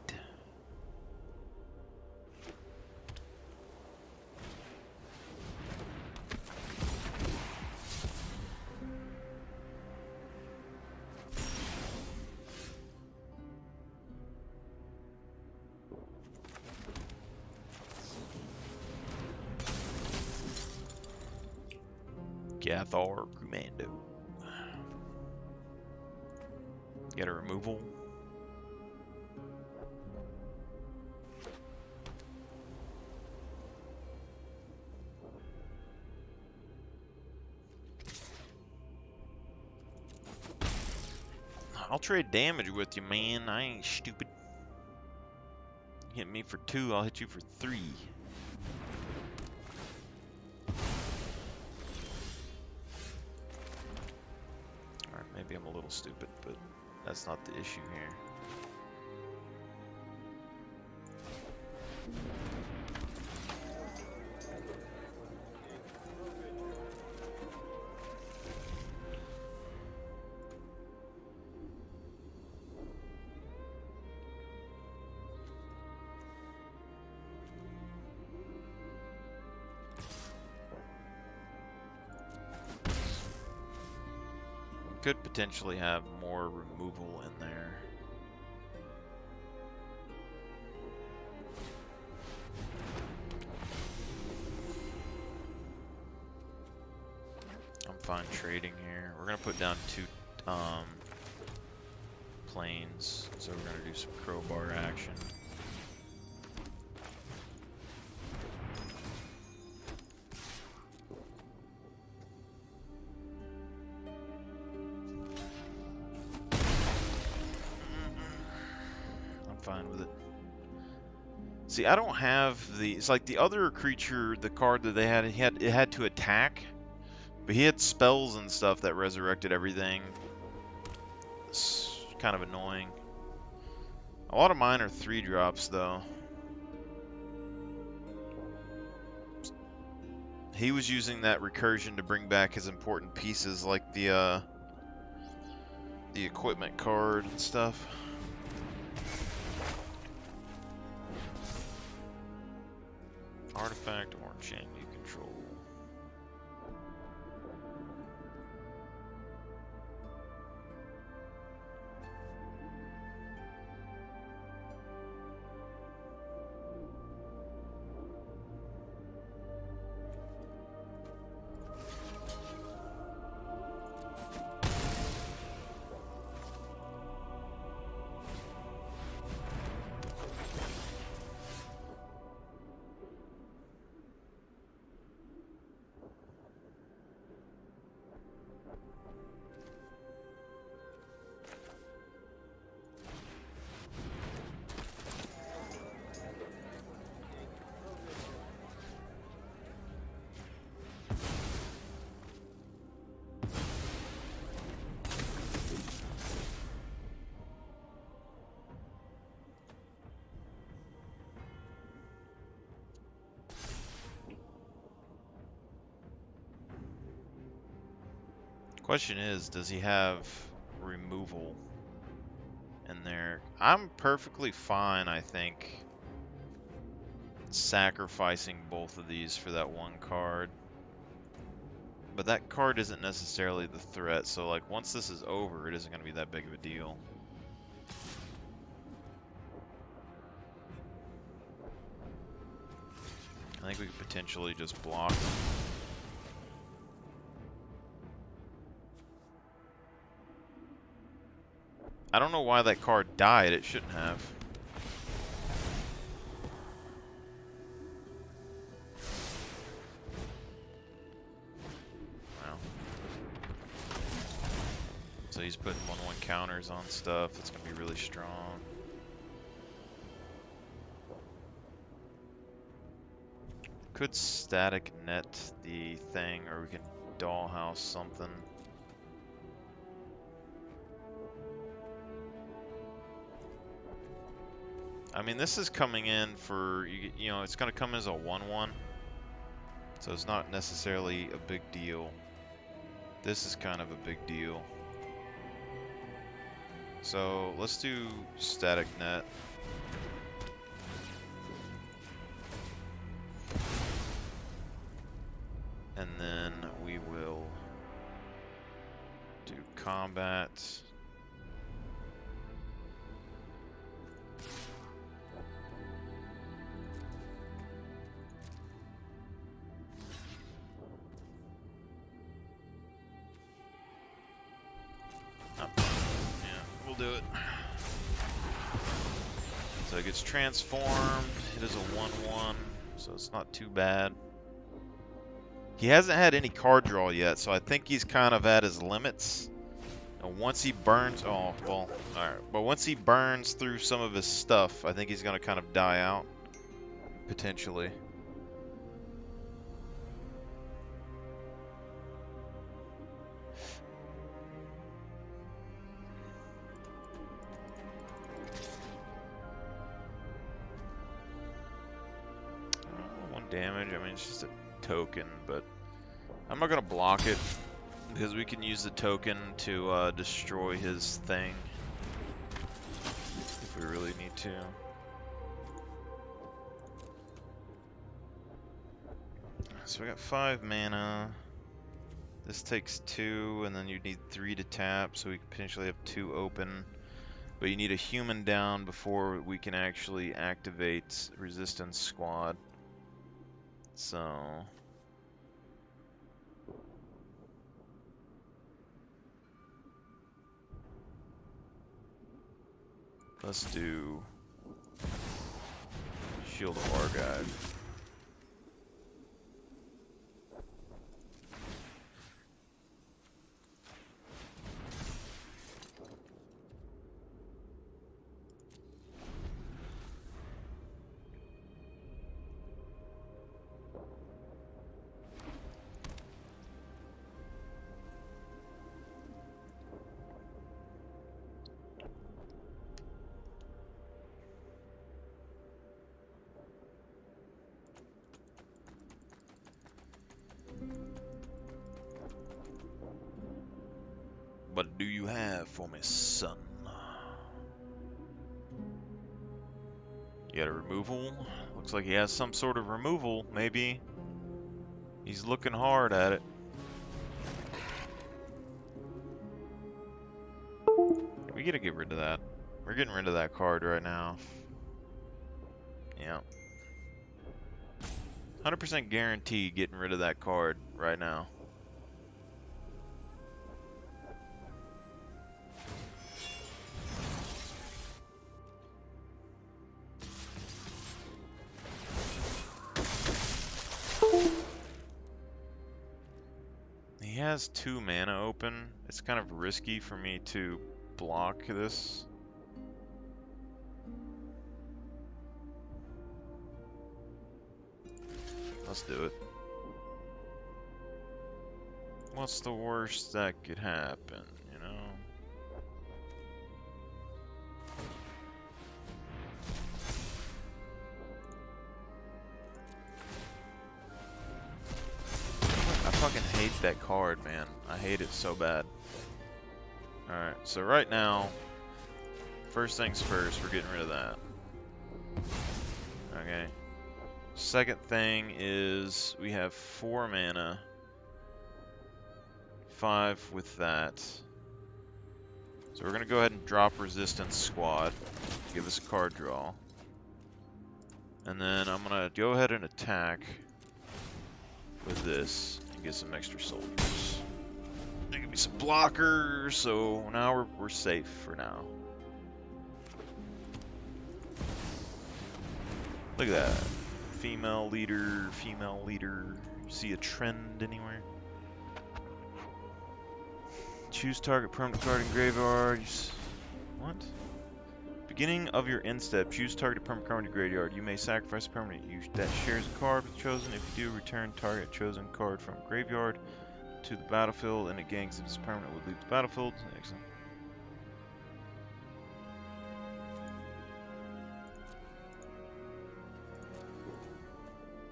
Cathar Commando. Get a removal. I'll trade damage with you, man. I ain't stupid. You hit me for 2, I'll hit you for 3. Alright, maybe I'm a little stupid, but that's not the issue here. Could potentially have more removal in there. I'm find trading here. We're gonna put down 2 planes, so we're gonna do some crowbar action. I'm fine with it. See, I don't have the. It's like the other creature, the card that they had. It had to attack, but he had spells and stuff that resurrected everything. It's kind of annoying. A lot of mine are 3-drops though. He was using that recursion to bring back his important pieces, like the equipment card and stuff. Artifact or enchant you control. Question is, does he have removal in there? I'm perfectly fine, I think, sacrificing both of these for that one card. But that card isn't necessarily the threat, so like once this is over, it isn't going to be that big of a deal. I think we could potentially just block them. I don't know why that card died. It shouldn't have. Wow. So he's putting 1/1 counters on stuff. That's going to be really strong. Could static net the thing, or we can dollhouse something. I mean, this is coming in for, you know, it's going to come as a 1/1. So it's not necessarily a big deal. This is kind of a big deal. So let's do static net. And then we will do combat. Do it. So it gets transformed. It is a 1/1, so it's not too bad. He hasn't had any card draw yet, so I think he's kind of at his limits. And once he burns, oh well, all right. But once he burns through some of his stuff, I think he's gonna kind of die out, potentially. Damage, I mean, it's just a token, but I'm not gonna block it because we can use the token to destroy his thing if we really need to. So we got 5 mana. This takes 2, and then you need 3 to tap, so we could potentially have 2 open. But you need a human down before we can actually activate Resistance Squad. So Let's do Shield of Argide. What do you have for me, son? You got a removal? Looks like he has some sort of removal, maybe. He's looking hard at it. We gotta get rid of that. We're getting rid of that card right now. Yeah. 100% guarantee getting rid of that card right now. He has 2 mana open. It's kind of risky for me to block this. Let's do it. What's the worst that could happen, you know? I fucking hate that card, man. I hate it so bad. Alright, so right now, first things first, we're getting rid of that. Okay. Second thing is we have 4 mana. 5 with that. So we're going to go ahead and drop Resistance Squad. Give us a card draw. And then I'm going to go ahead and attack with this and get some extra soldiers. There can be some blockers, so now we're safe for now. Look at that. Female leader, female leader. See a trend anywhere? Choose target permanent card in graveyard. What? Beginning of your end step, choose target permanent card in graveyard. You may sacrifice a permanent that shares a card with chosen. If you do, return target chosen card from graveyard to the battlefield, and it gangs if it's permanent would leave the battlefield. Excellent.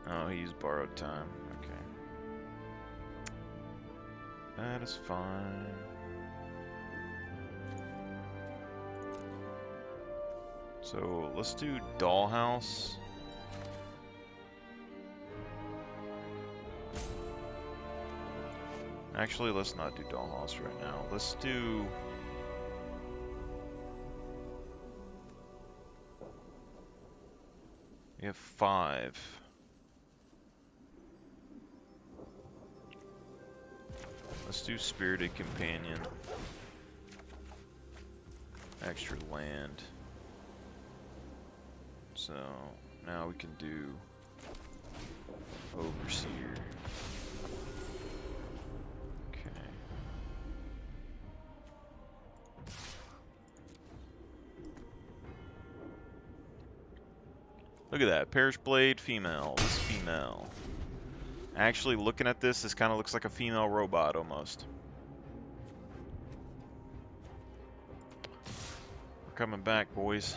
Oh, he used borrowed time. Okay. That is fine. So let's do Dollhouse. Actually, let's not do Dollhouse right now. Let's do... We have 5. Let's do Spirited Companion. Extra land. So now we can do Overseer. Okay. Look at that. Perish Blade, female. This female. Actually, looking at this kind of looks like a female robot almost. We're coming back, boys.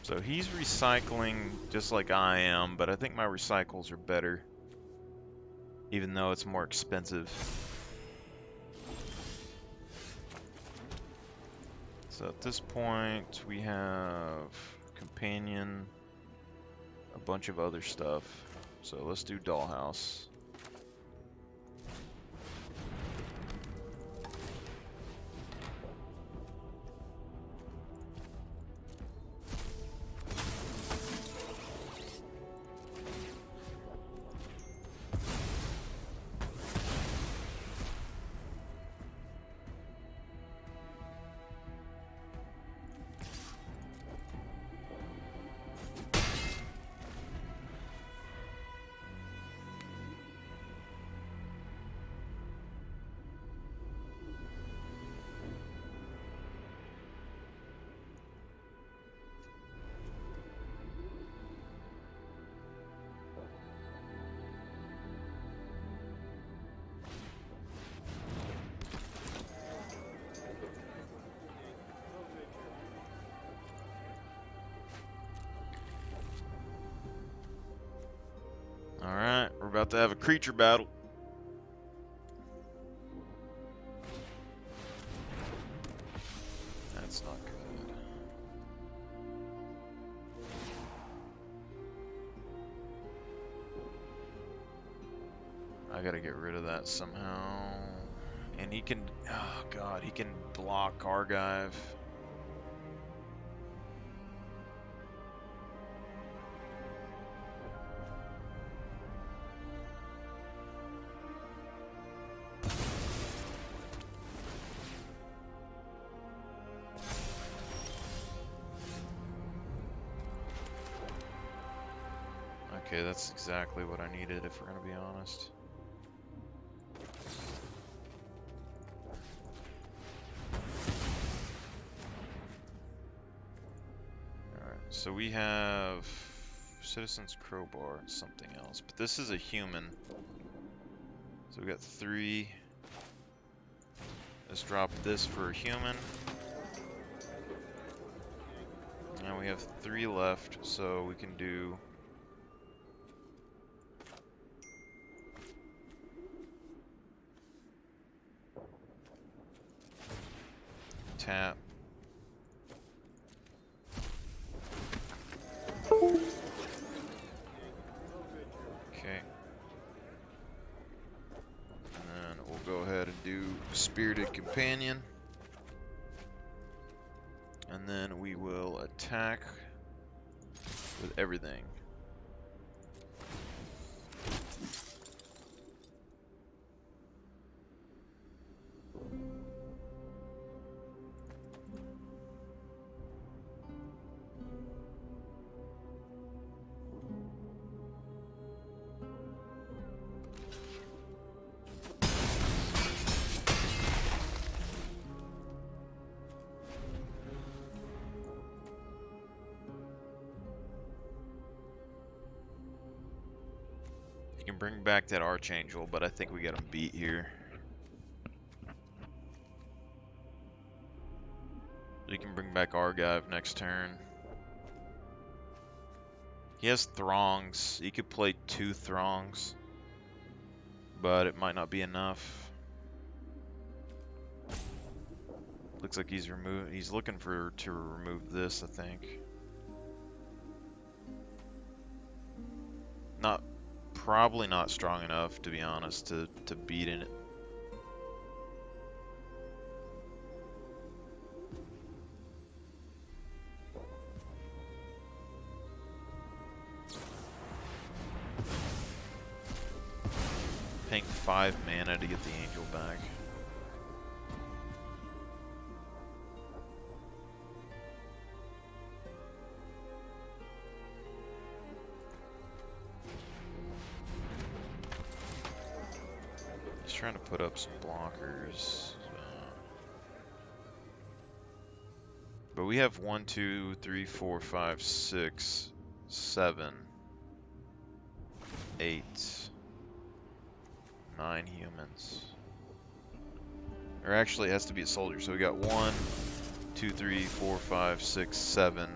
So he's recycling just like I am, but I think my recycles are better, even though it's more expensive. So at this point, we have Companion, a bunch of other stuff. So let's do dollhouse. Alright, we're about to have a creature battle. That's not good. I gotta get rid of that somehow. And he can, oh god, he can block Argive. Okay, that's exactly what I needed, if we're gonna be honest. Alright, so we have Citizen's Crowbar and something else, but this is a human. So we got 3. Let's drop this for a human. And we have 3 left, so we can do tap. Okay. And then we'll go ahead and do Spirited Companion. And then we will attack with everything. You can bring back that Archangel, but I think we got him beat here. You can bring back Argive next turn. He has Throngs. He could play 2 Throngs, but it might not be enough. Looks like he's looking to remove this, I think. Probably not strong enough, to be honest, to beat in it. Paying 5 mana to get the angel back. Trying to put up some blockers, but we have 1, 2, 3, 4, 5, 6, 7, 8, 9 humans. Or actually, it has to be a soldier. So we got 1, 2, 3, 4, 5, 6, 7.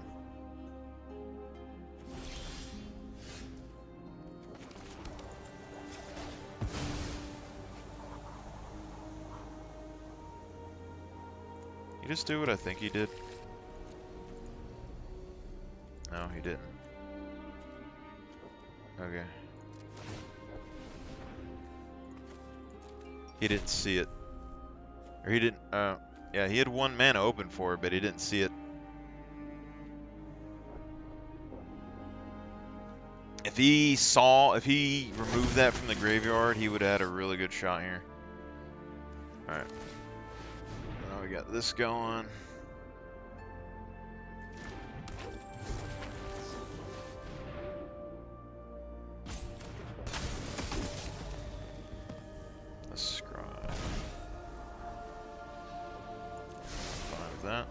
He just do what I think he did? No, he didn't. Okay. He didn't see it. Or he didn't, yeah, he had 1 mana open for it, but he didn't see it. If he removed that from the graveyard, he would have had a really good shot here. Alright. Now we got this going. Let's scry. Fine with that.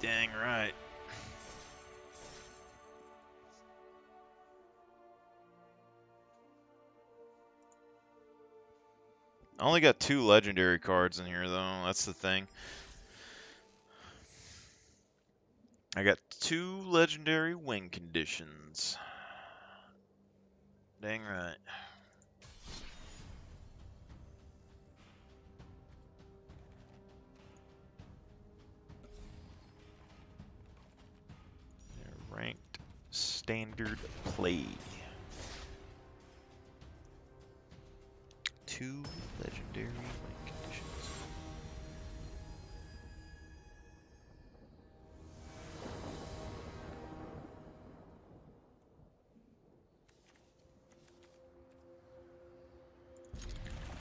Dang right. I only got 2 legendary cards in here, though. That's the thing. I got 2 legendary win conditions. Dang right. Ranked standard play. 2 legendary win conditions.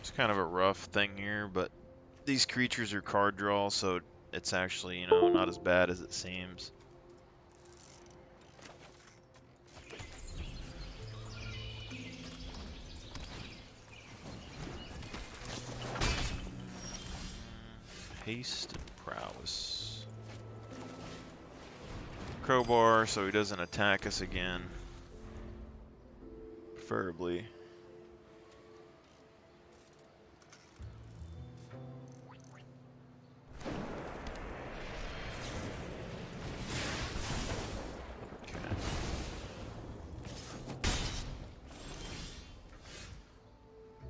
It's kind of a rough thing here, but these creatures are card draw, so it's actually, you know, not as bad as it seems. Haste and prowess. Crowbar, so he doesn't attack us again. Preferably. Okay.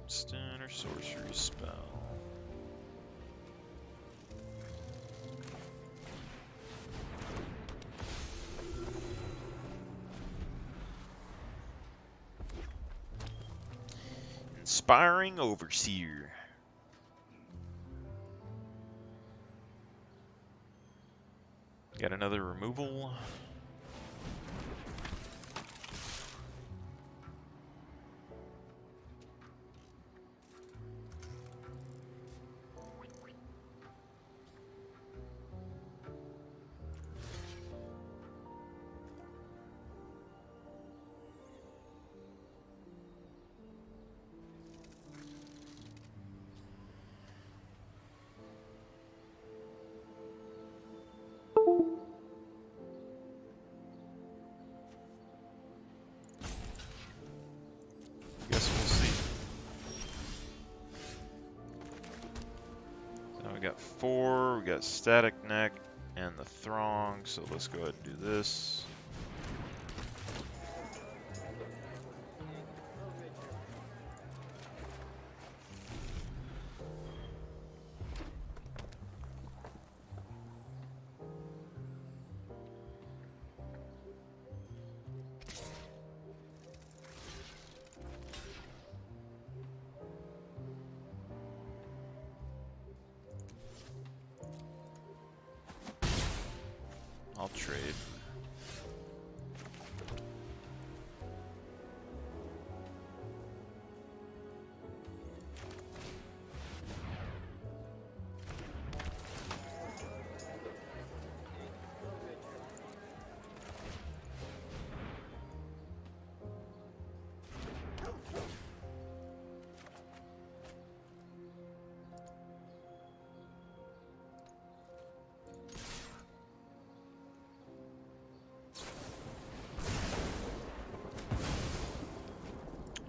Instant or sorcery spell. Inspiring Overseer. Got another removal. Guess we'll see. So now we got 4, we got Static Neck and the Throng, so let's go ahead and do this. I'll trade.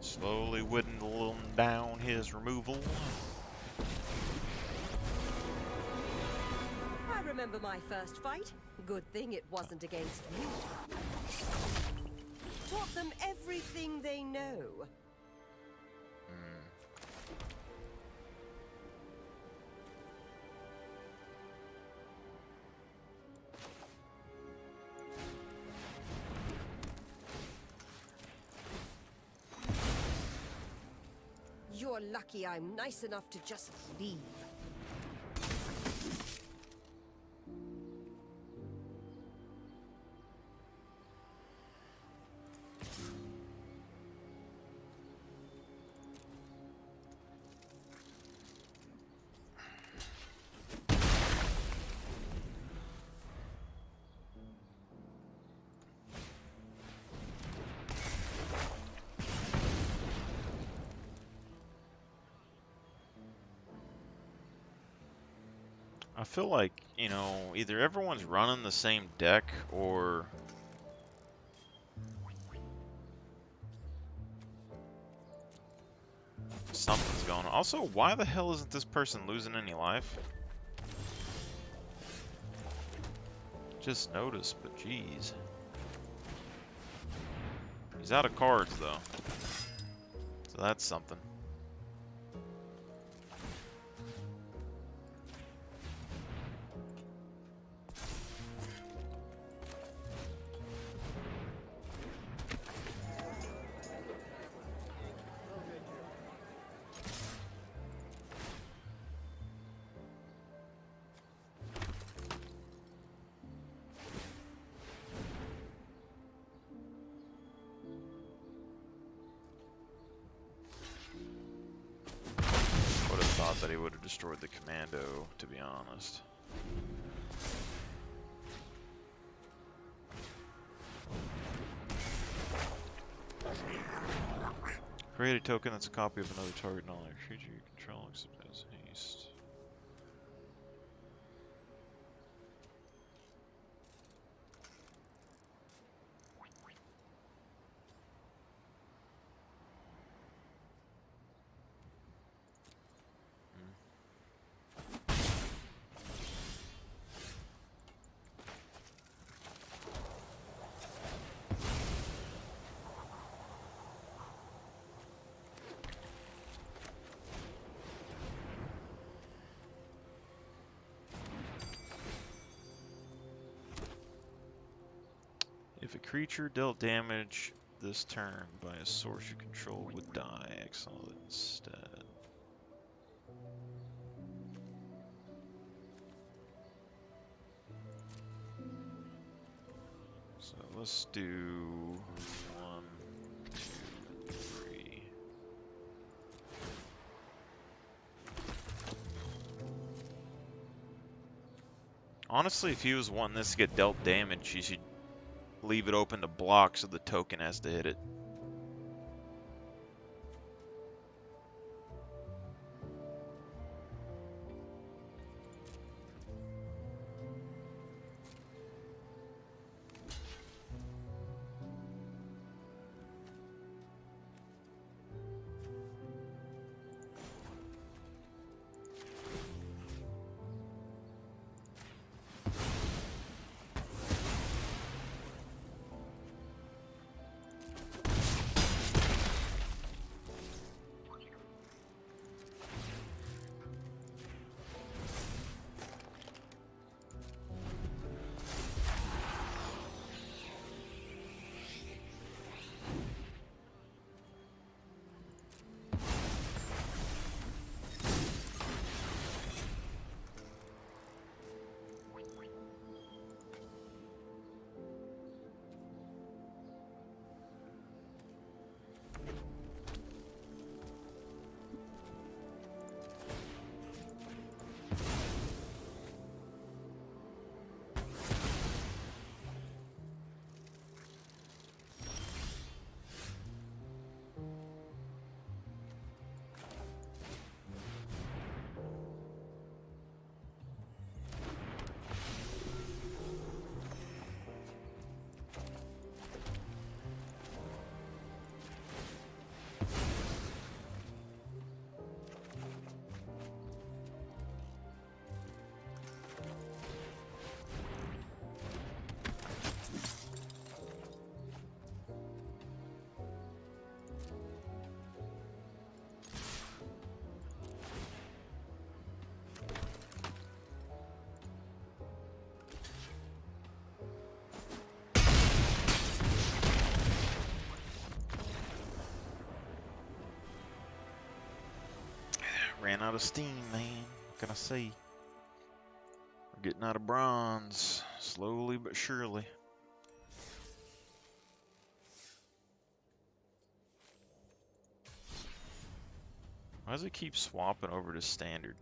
Slowly whittling down his removal. I remember my first fight. Good thing it wasn't against me. Taught them everything they know. You're lucky I'm nice enough to just leave. I feel like, you know, either everyone's running the same deck or something's going on. Also, why the hell isn't this person losing any life? Just noticed, but geez. He's out of cards, though. So that's something. Thought that he would have destroyed the commando, to be honest. Create a token that's a copy of another target not only creature you control except as haste. If a creature dealt damage this turn by a source you control would die, exile it instead. So let's do 1, 2, 3. Honestly, if he was wanting this to get dealt damage, he should leave it open to block so the token has to hit it. Ran out of steam, man. What can I say? We're getting out of bronze, slowly but surely. Why does it keep swapping over to standard?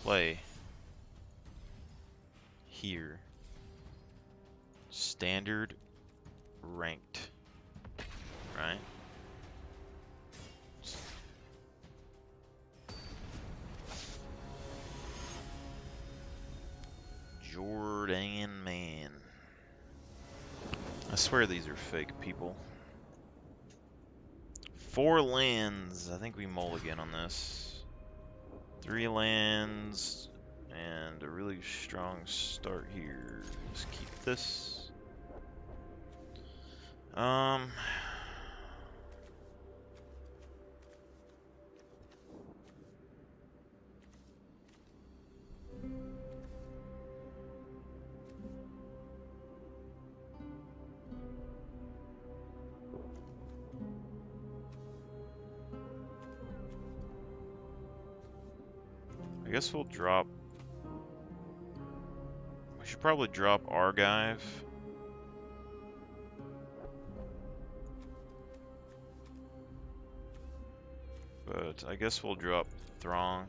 Play. Here. Standard. Ranked. Right? Jordan, man. I swear these are fake people. 4 lands. I think we mulligan on this. 3 lands and a really strong start here. Just keep this. I guess we'll drop. We should probably drop Argive. But I guess we'll drop Throng.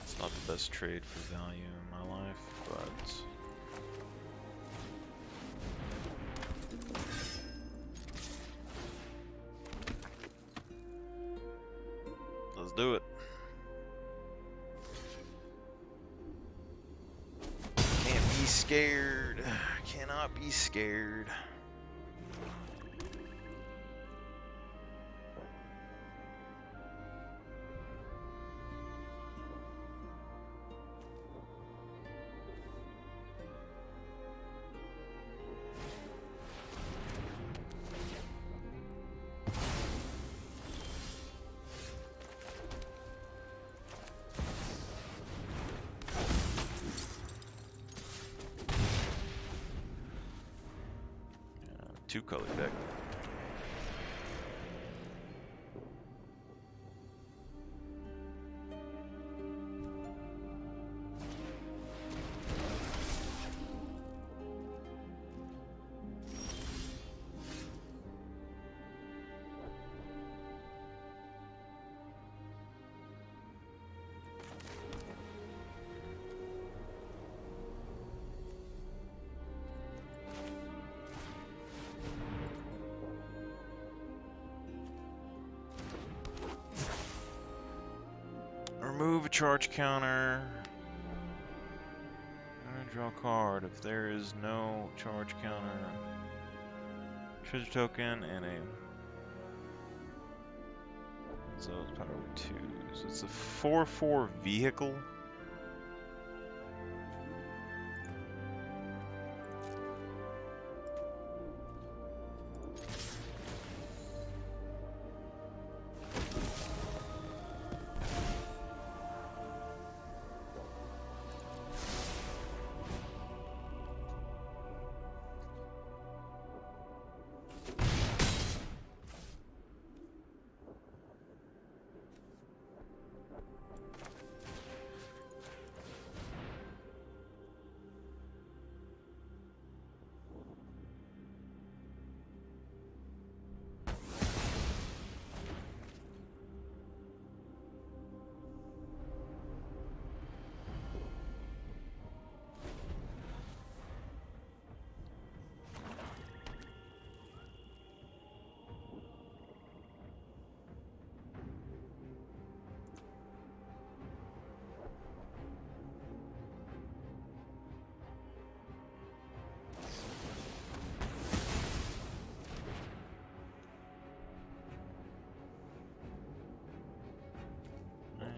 It's not the best trade for value in my life, but let's do it. Can't be scared. Cannot be scared. Two-color deck. Remove a charge counter. Draw a card. If there is no charge counter, treasure token and a Zell's power 2. So it's a 4/4 vehicle.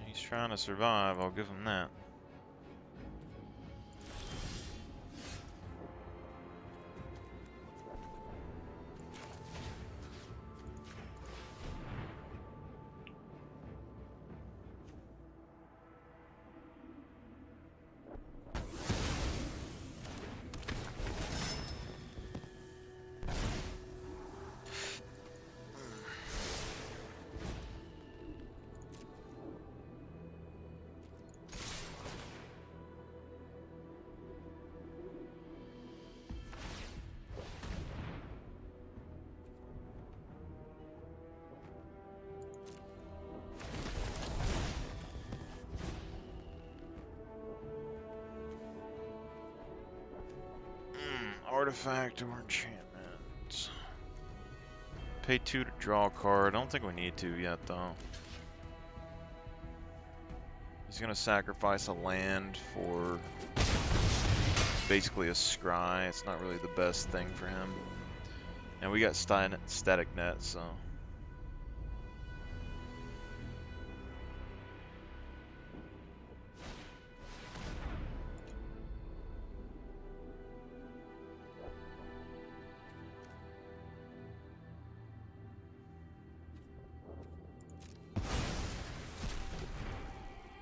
He's trying to survive, I'll give him that. artifact or enchantment. Pay 2 to draw a card. I don't think we need to yet, though. He's gonna sacrifice a land for basically a scry. It's not really the best thing for him. And we got static net, so.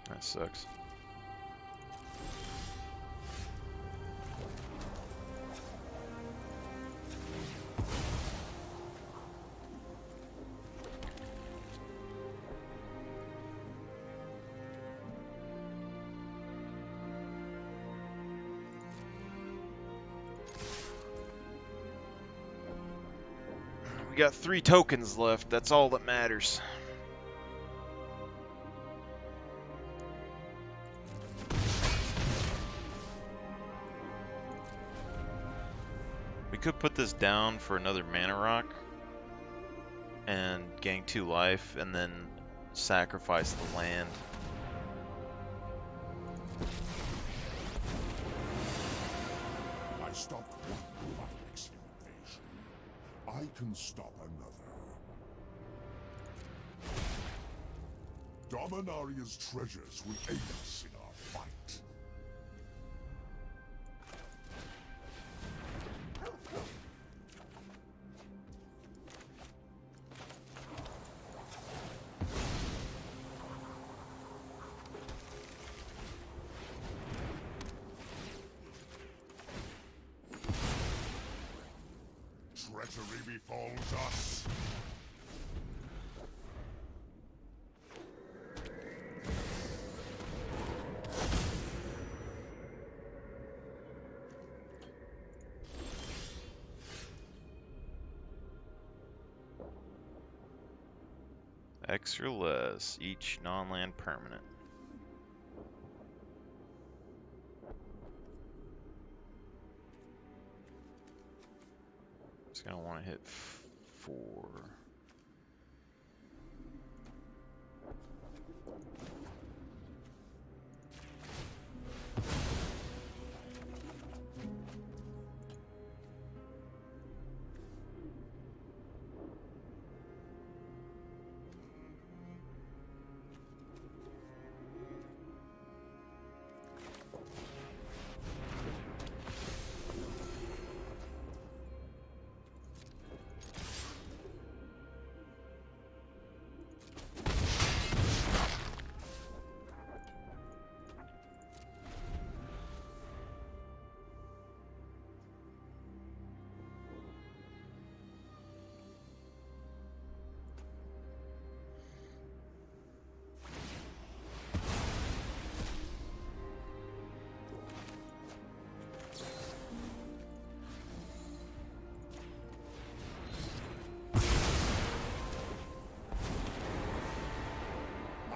That sucks. We got 3 tokens left. That's all that matters. We could put this down for another mana rock and gain 2 life and then sacrifice the land. I stopped one Viking's invasion. I can stop another. Dominaria's treasures will aid us in our fight. Treachery befalls us. X or less, each non-land permanent. Just gonna want to hit 4.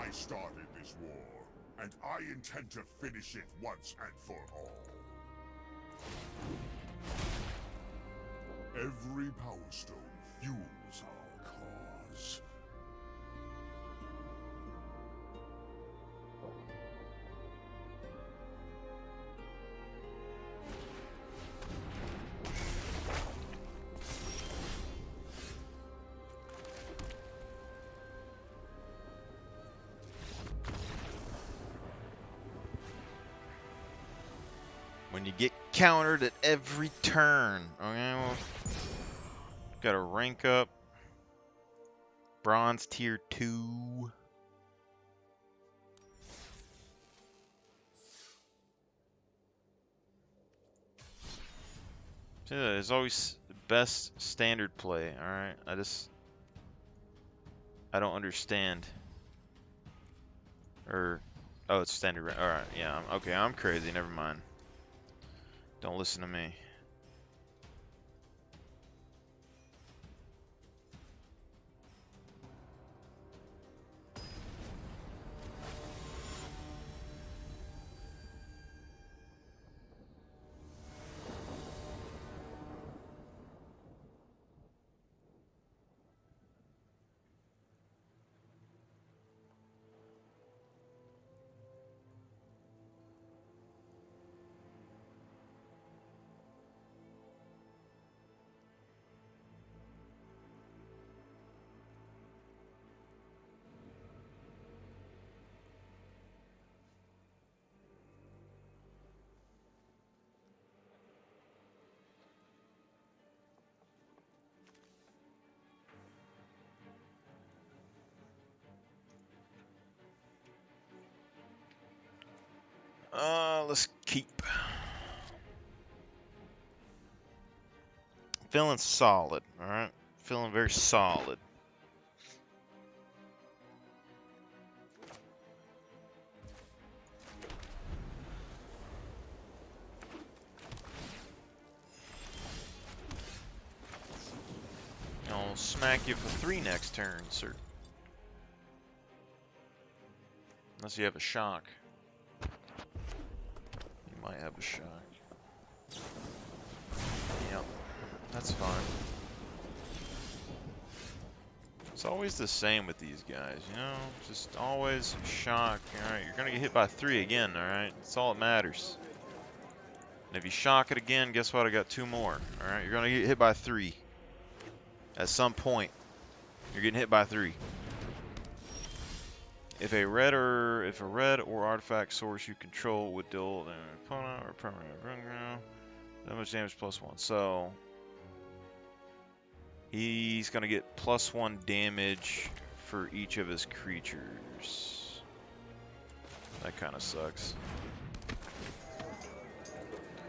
I started this war, and I intend to finish it once and for all. Every power stone fuels our cause. When you get countered at every turn. Okay, well, gotta rank up. Bronze tier 2. Yeah, it's always best standard play, alright? I don't understand. Or, oh, it's standard, alright, yeah, okay, I'm crazy, never mind. Don't listen to me. Let's keep. Feeling solid, alright? Feeling very solid. I'll smack you for 3 next turn, sir. Unless you have a shock. You might have a shock. Yep, that's fine. It's always the same with these guys, you know? Just always shock. Alright, you're gonna get hit by 3 again, alright? That's all that matters. And if you shock it again, guess what? I got 2 more. Alright, you're gonna get hit by 3. At some point, you're getting hit by 3. If a red or artifact source you control would deal an opponent or permanent damage +1. So he's gonna get +1 damage for each of his creatures. That kind of sucks.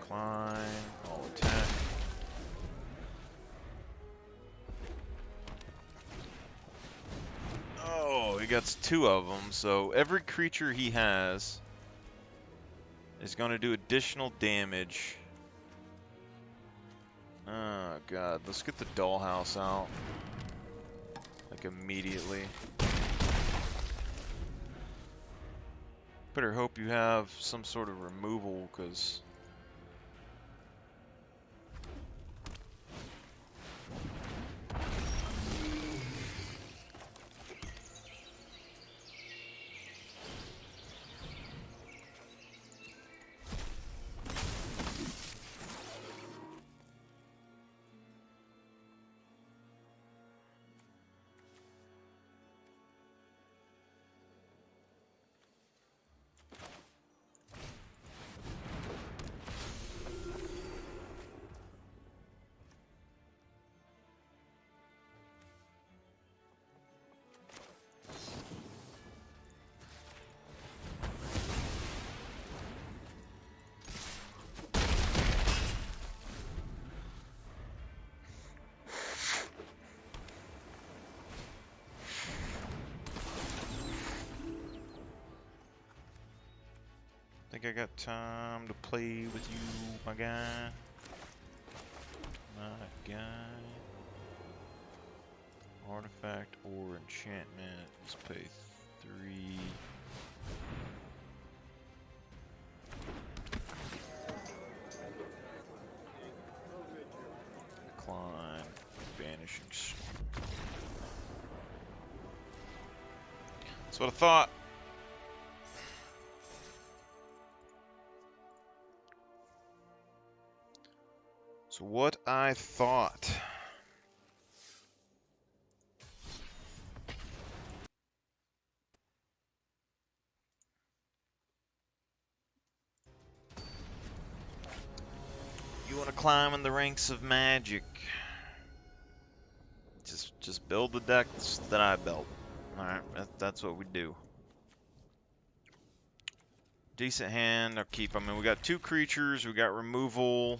Decline, all attack. Oh, he gets 2 of them, so every creature he has is going to do additional damage. Oh god, let's get the dollhouse out. Like immediately. Better hope you have some sort of removal, because think I got time to play with you, my guy. My guy. Artifact or enchantment. Let's pay 3. Decline. Vanishing. That's what I thought. So what I thought. You want to climb in the ranks of Magic. Just build the decks that I built. Alright, that's what we do. Decent hand, I'll keep. I mean, we got 2 creatures, we got removal.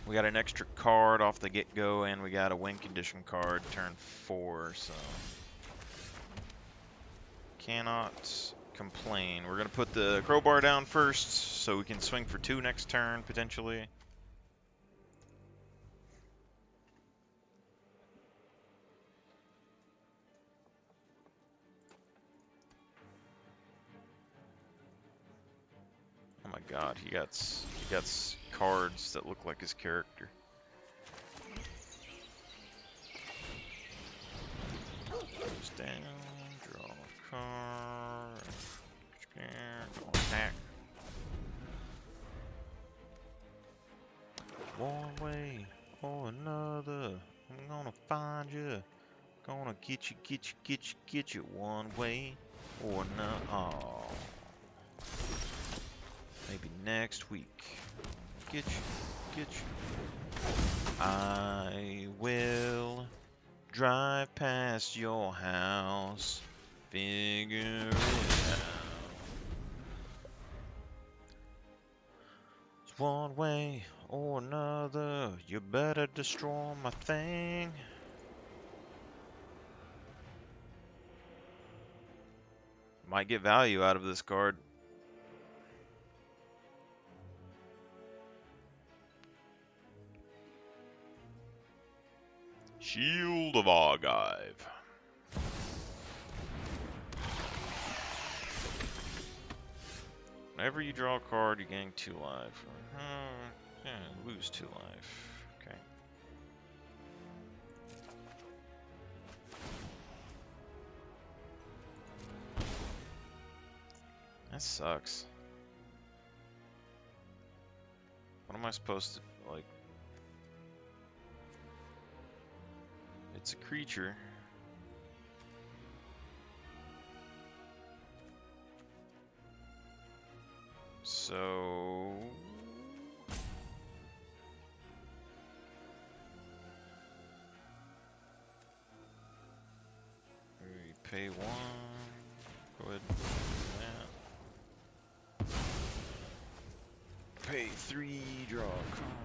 We got an extra card off the get-go, and we got a win condition card turn 4, so cannot complain. We're gonna put the crowbar down first, so we can swing for 2 next turn, potentially. Oh my god, he got cards that look like his character. Goes down, draw a card, don't attack. One way or another, I'm gonna find you. Gonna get you one way or another. Oh. Maybe next week. Get you. I will drive past your house, figure it out. one way or another, you better destroy my thing. Might get value out of this card. Shield of Argive. Whenever you draw a card, you gain 2 life. Yeah, lose 2 life. Okay. That sucks. What am I supposed to, like... It's a creature. So... We pay 1. Go ahead and do that. Pay 3, draw a card.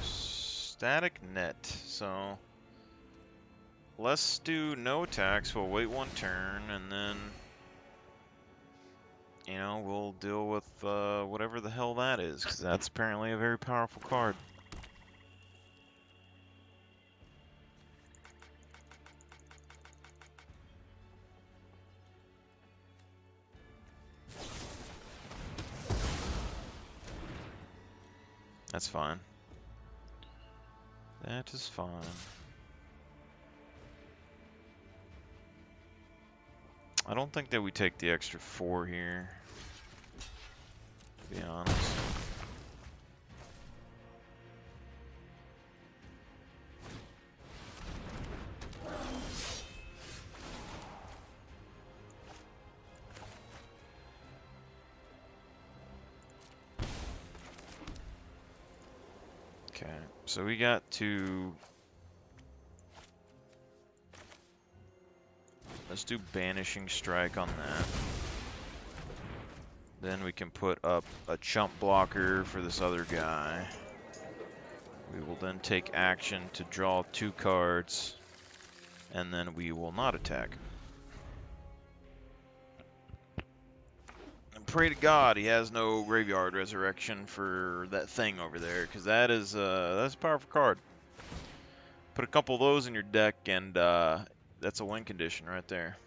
Static net, so let's do no attacks, we'll wait 1 turn, and then, you know, we'll deal with whatever the hell that is, because that's apparently a very powerful card. That's fine. That is fine. I don't think that we take the extra 4 here, to be honest. Okay, so we got to... Let's do Banishing Strike on that. Then we can put up a chump blocker for this other guy. We will then take action to draw 2 cards, and then we will not attack. And pray to God he has no Graveyard Resurrection for that thing over there, because that is that's a powerful card. Put a couple of those in your deck, and that's a win condition right there.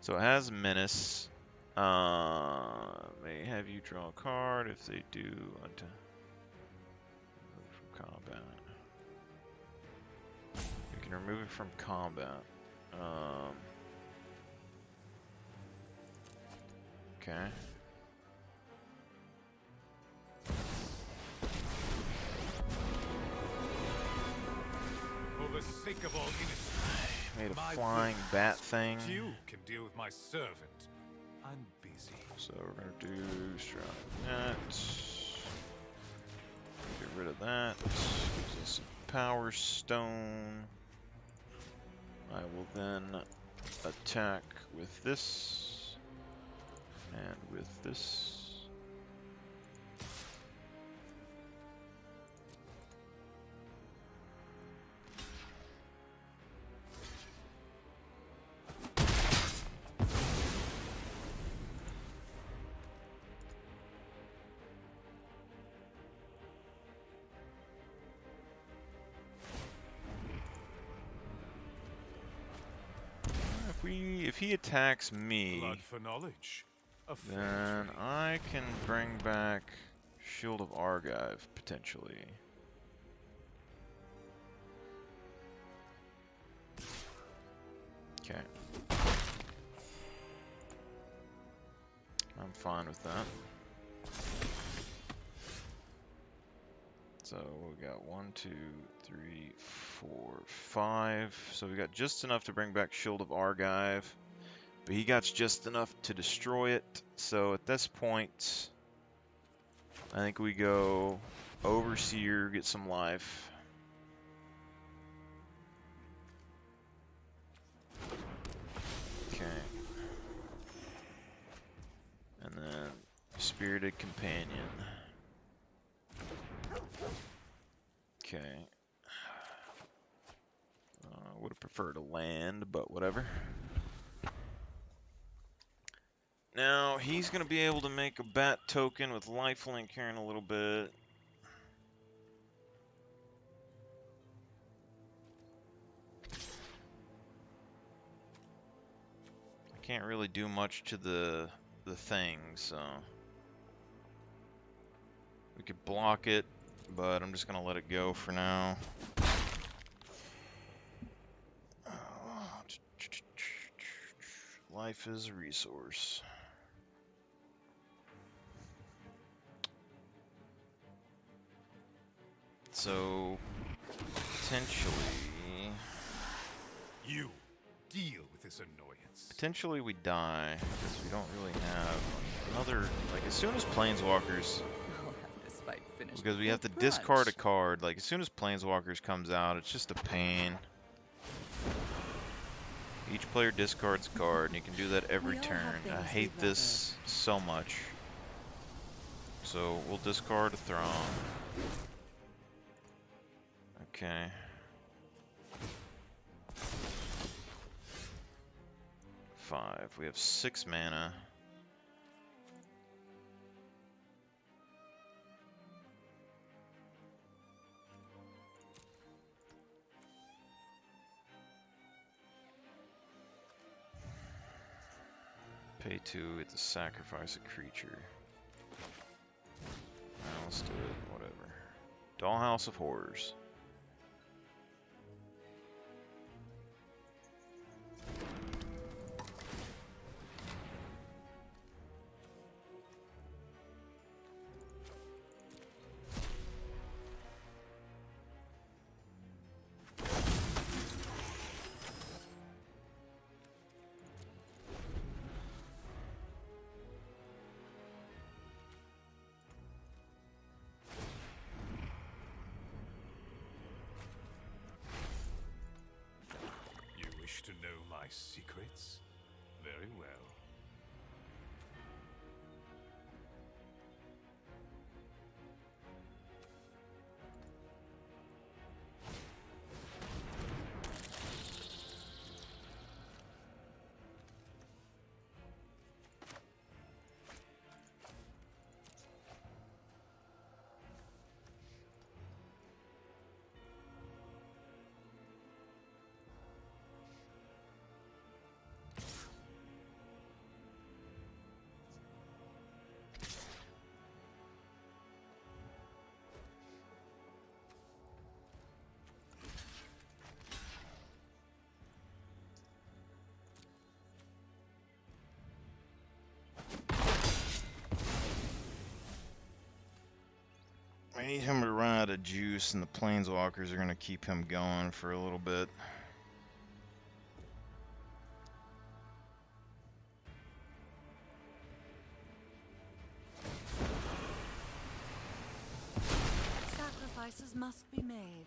So it has Menace. May have you draw a card if they do remove from combat. You can remove it from combat. Okay. For the sake of all innocence, Made a my flying will bat thing. you can deal with my servant. I'm busy. So we're gonna do strike that. Get rid of that. Gives us a power stone. I will then attack with this and with this. If he attacks me, Blood for knowledge. A fair then trade. I can bring back Shield of Argive, potentially. Okay. I'm fine with that. So we got 1, 2, 3, 4, 5. So we got just enough to bring back Shield of Argive. But he got just enough to destroy it. So at this point, I think we go Overseer, get some life. Okay. And then Spirited Companion. Okay. Would have preferred a land, but whatever. Now, he's going to be able to make a bat token with lifelink here in a little bit. I can't really do much to the thing, so... We could block it, but I'm just going to let it go for now. Life is a resource. So, potentially... You deal with this annoyance. Potentially we die, because we don't really have another... Like, as soon as Planeswalkers... I'll have this fight finished Because we have to before discard a brunch. card. Like, as soon as Planeswalkers comes out, it's just a pain. Each player discards a card, and you can do that every We all turn. have I things hate we'd this so much. So, we'll discard a Throne. Okay. Five. We have 6 mana. Pay 2, get to sacrifice a creature. Let's do it, whatever. Dollhouse of Horrors. You wish to know my secrets? Very well. I need him to run out of juice, and the Planeswalkers are going to keep him going for a little bit. Sacrifices must be made.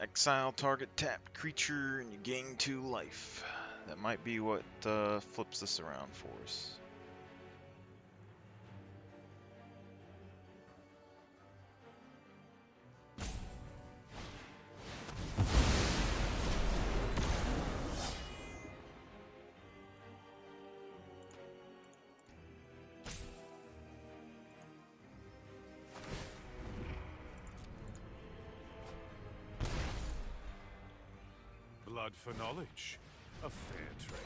Exile target tapped creature and you gain 2 life. That might be what flips this around for us. blood for knowledge. A fair trade.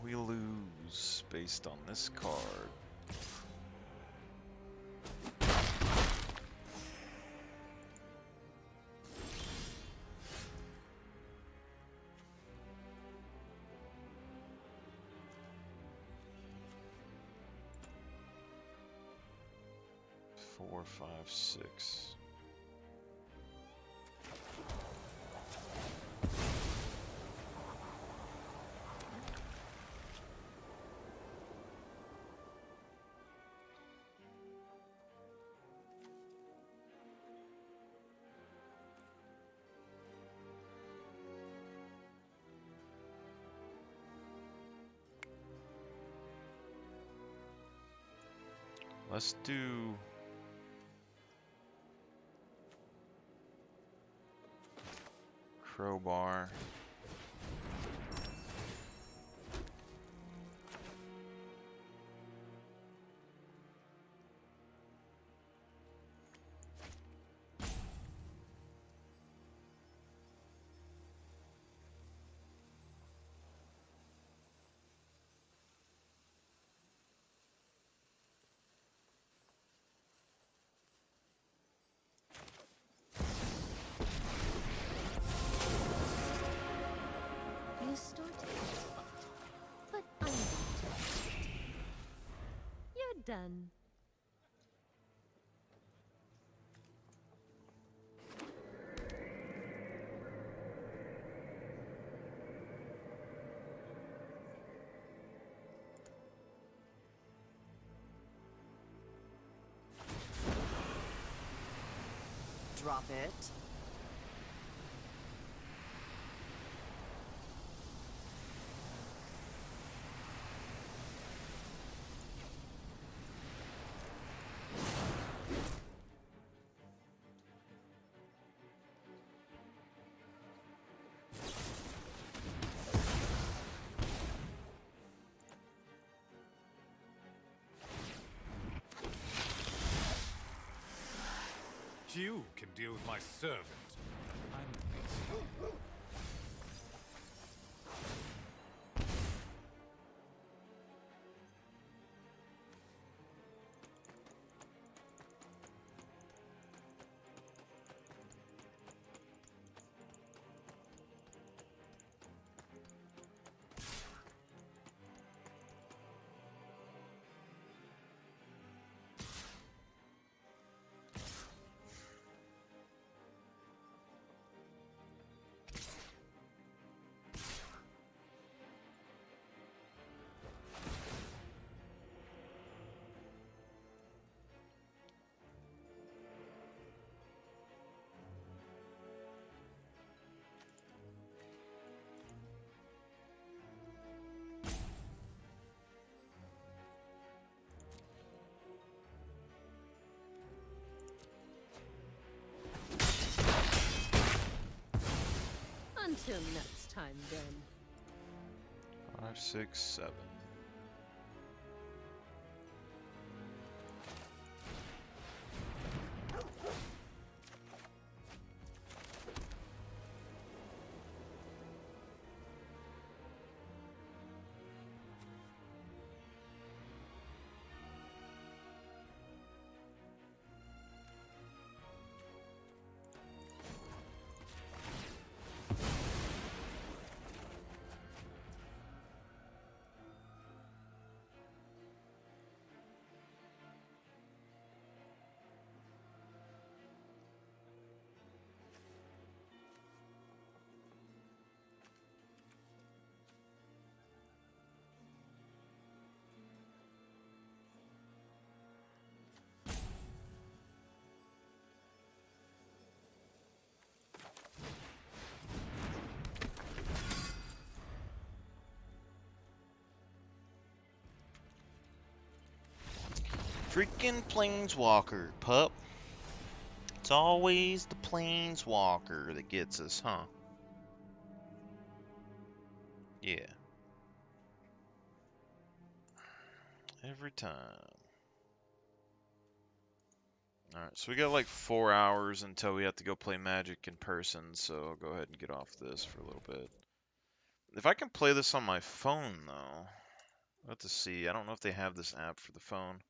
We lose based on this card. Four, five, six. Let's do crowbar. You started this fight, but I'm going to finish it. You're done. Drop it. You can deal with my servant. I'm busy. Until next time, then. 5, 6, 7. Freaking planeswalker, pup. It's always the planeswalker that gets us, huh? Yeah. Every time. Alright, so we got like 4 hours until we have to go play Magic in person, so I'll go ahead and get off this for a little bit. If I can play this on my phone, though, I'll have to see. I don't know if they have this app for the phone.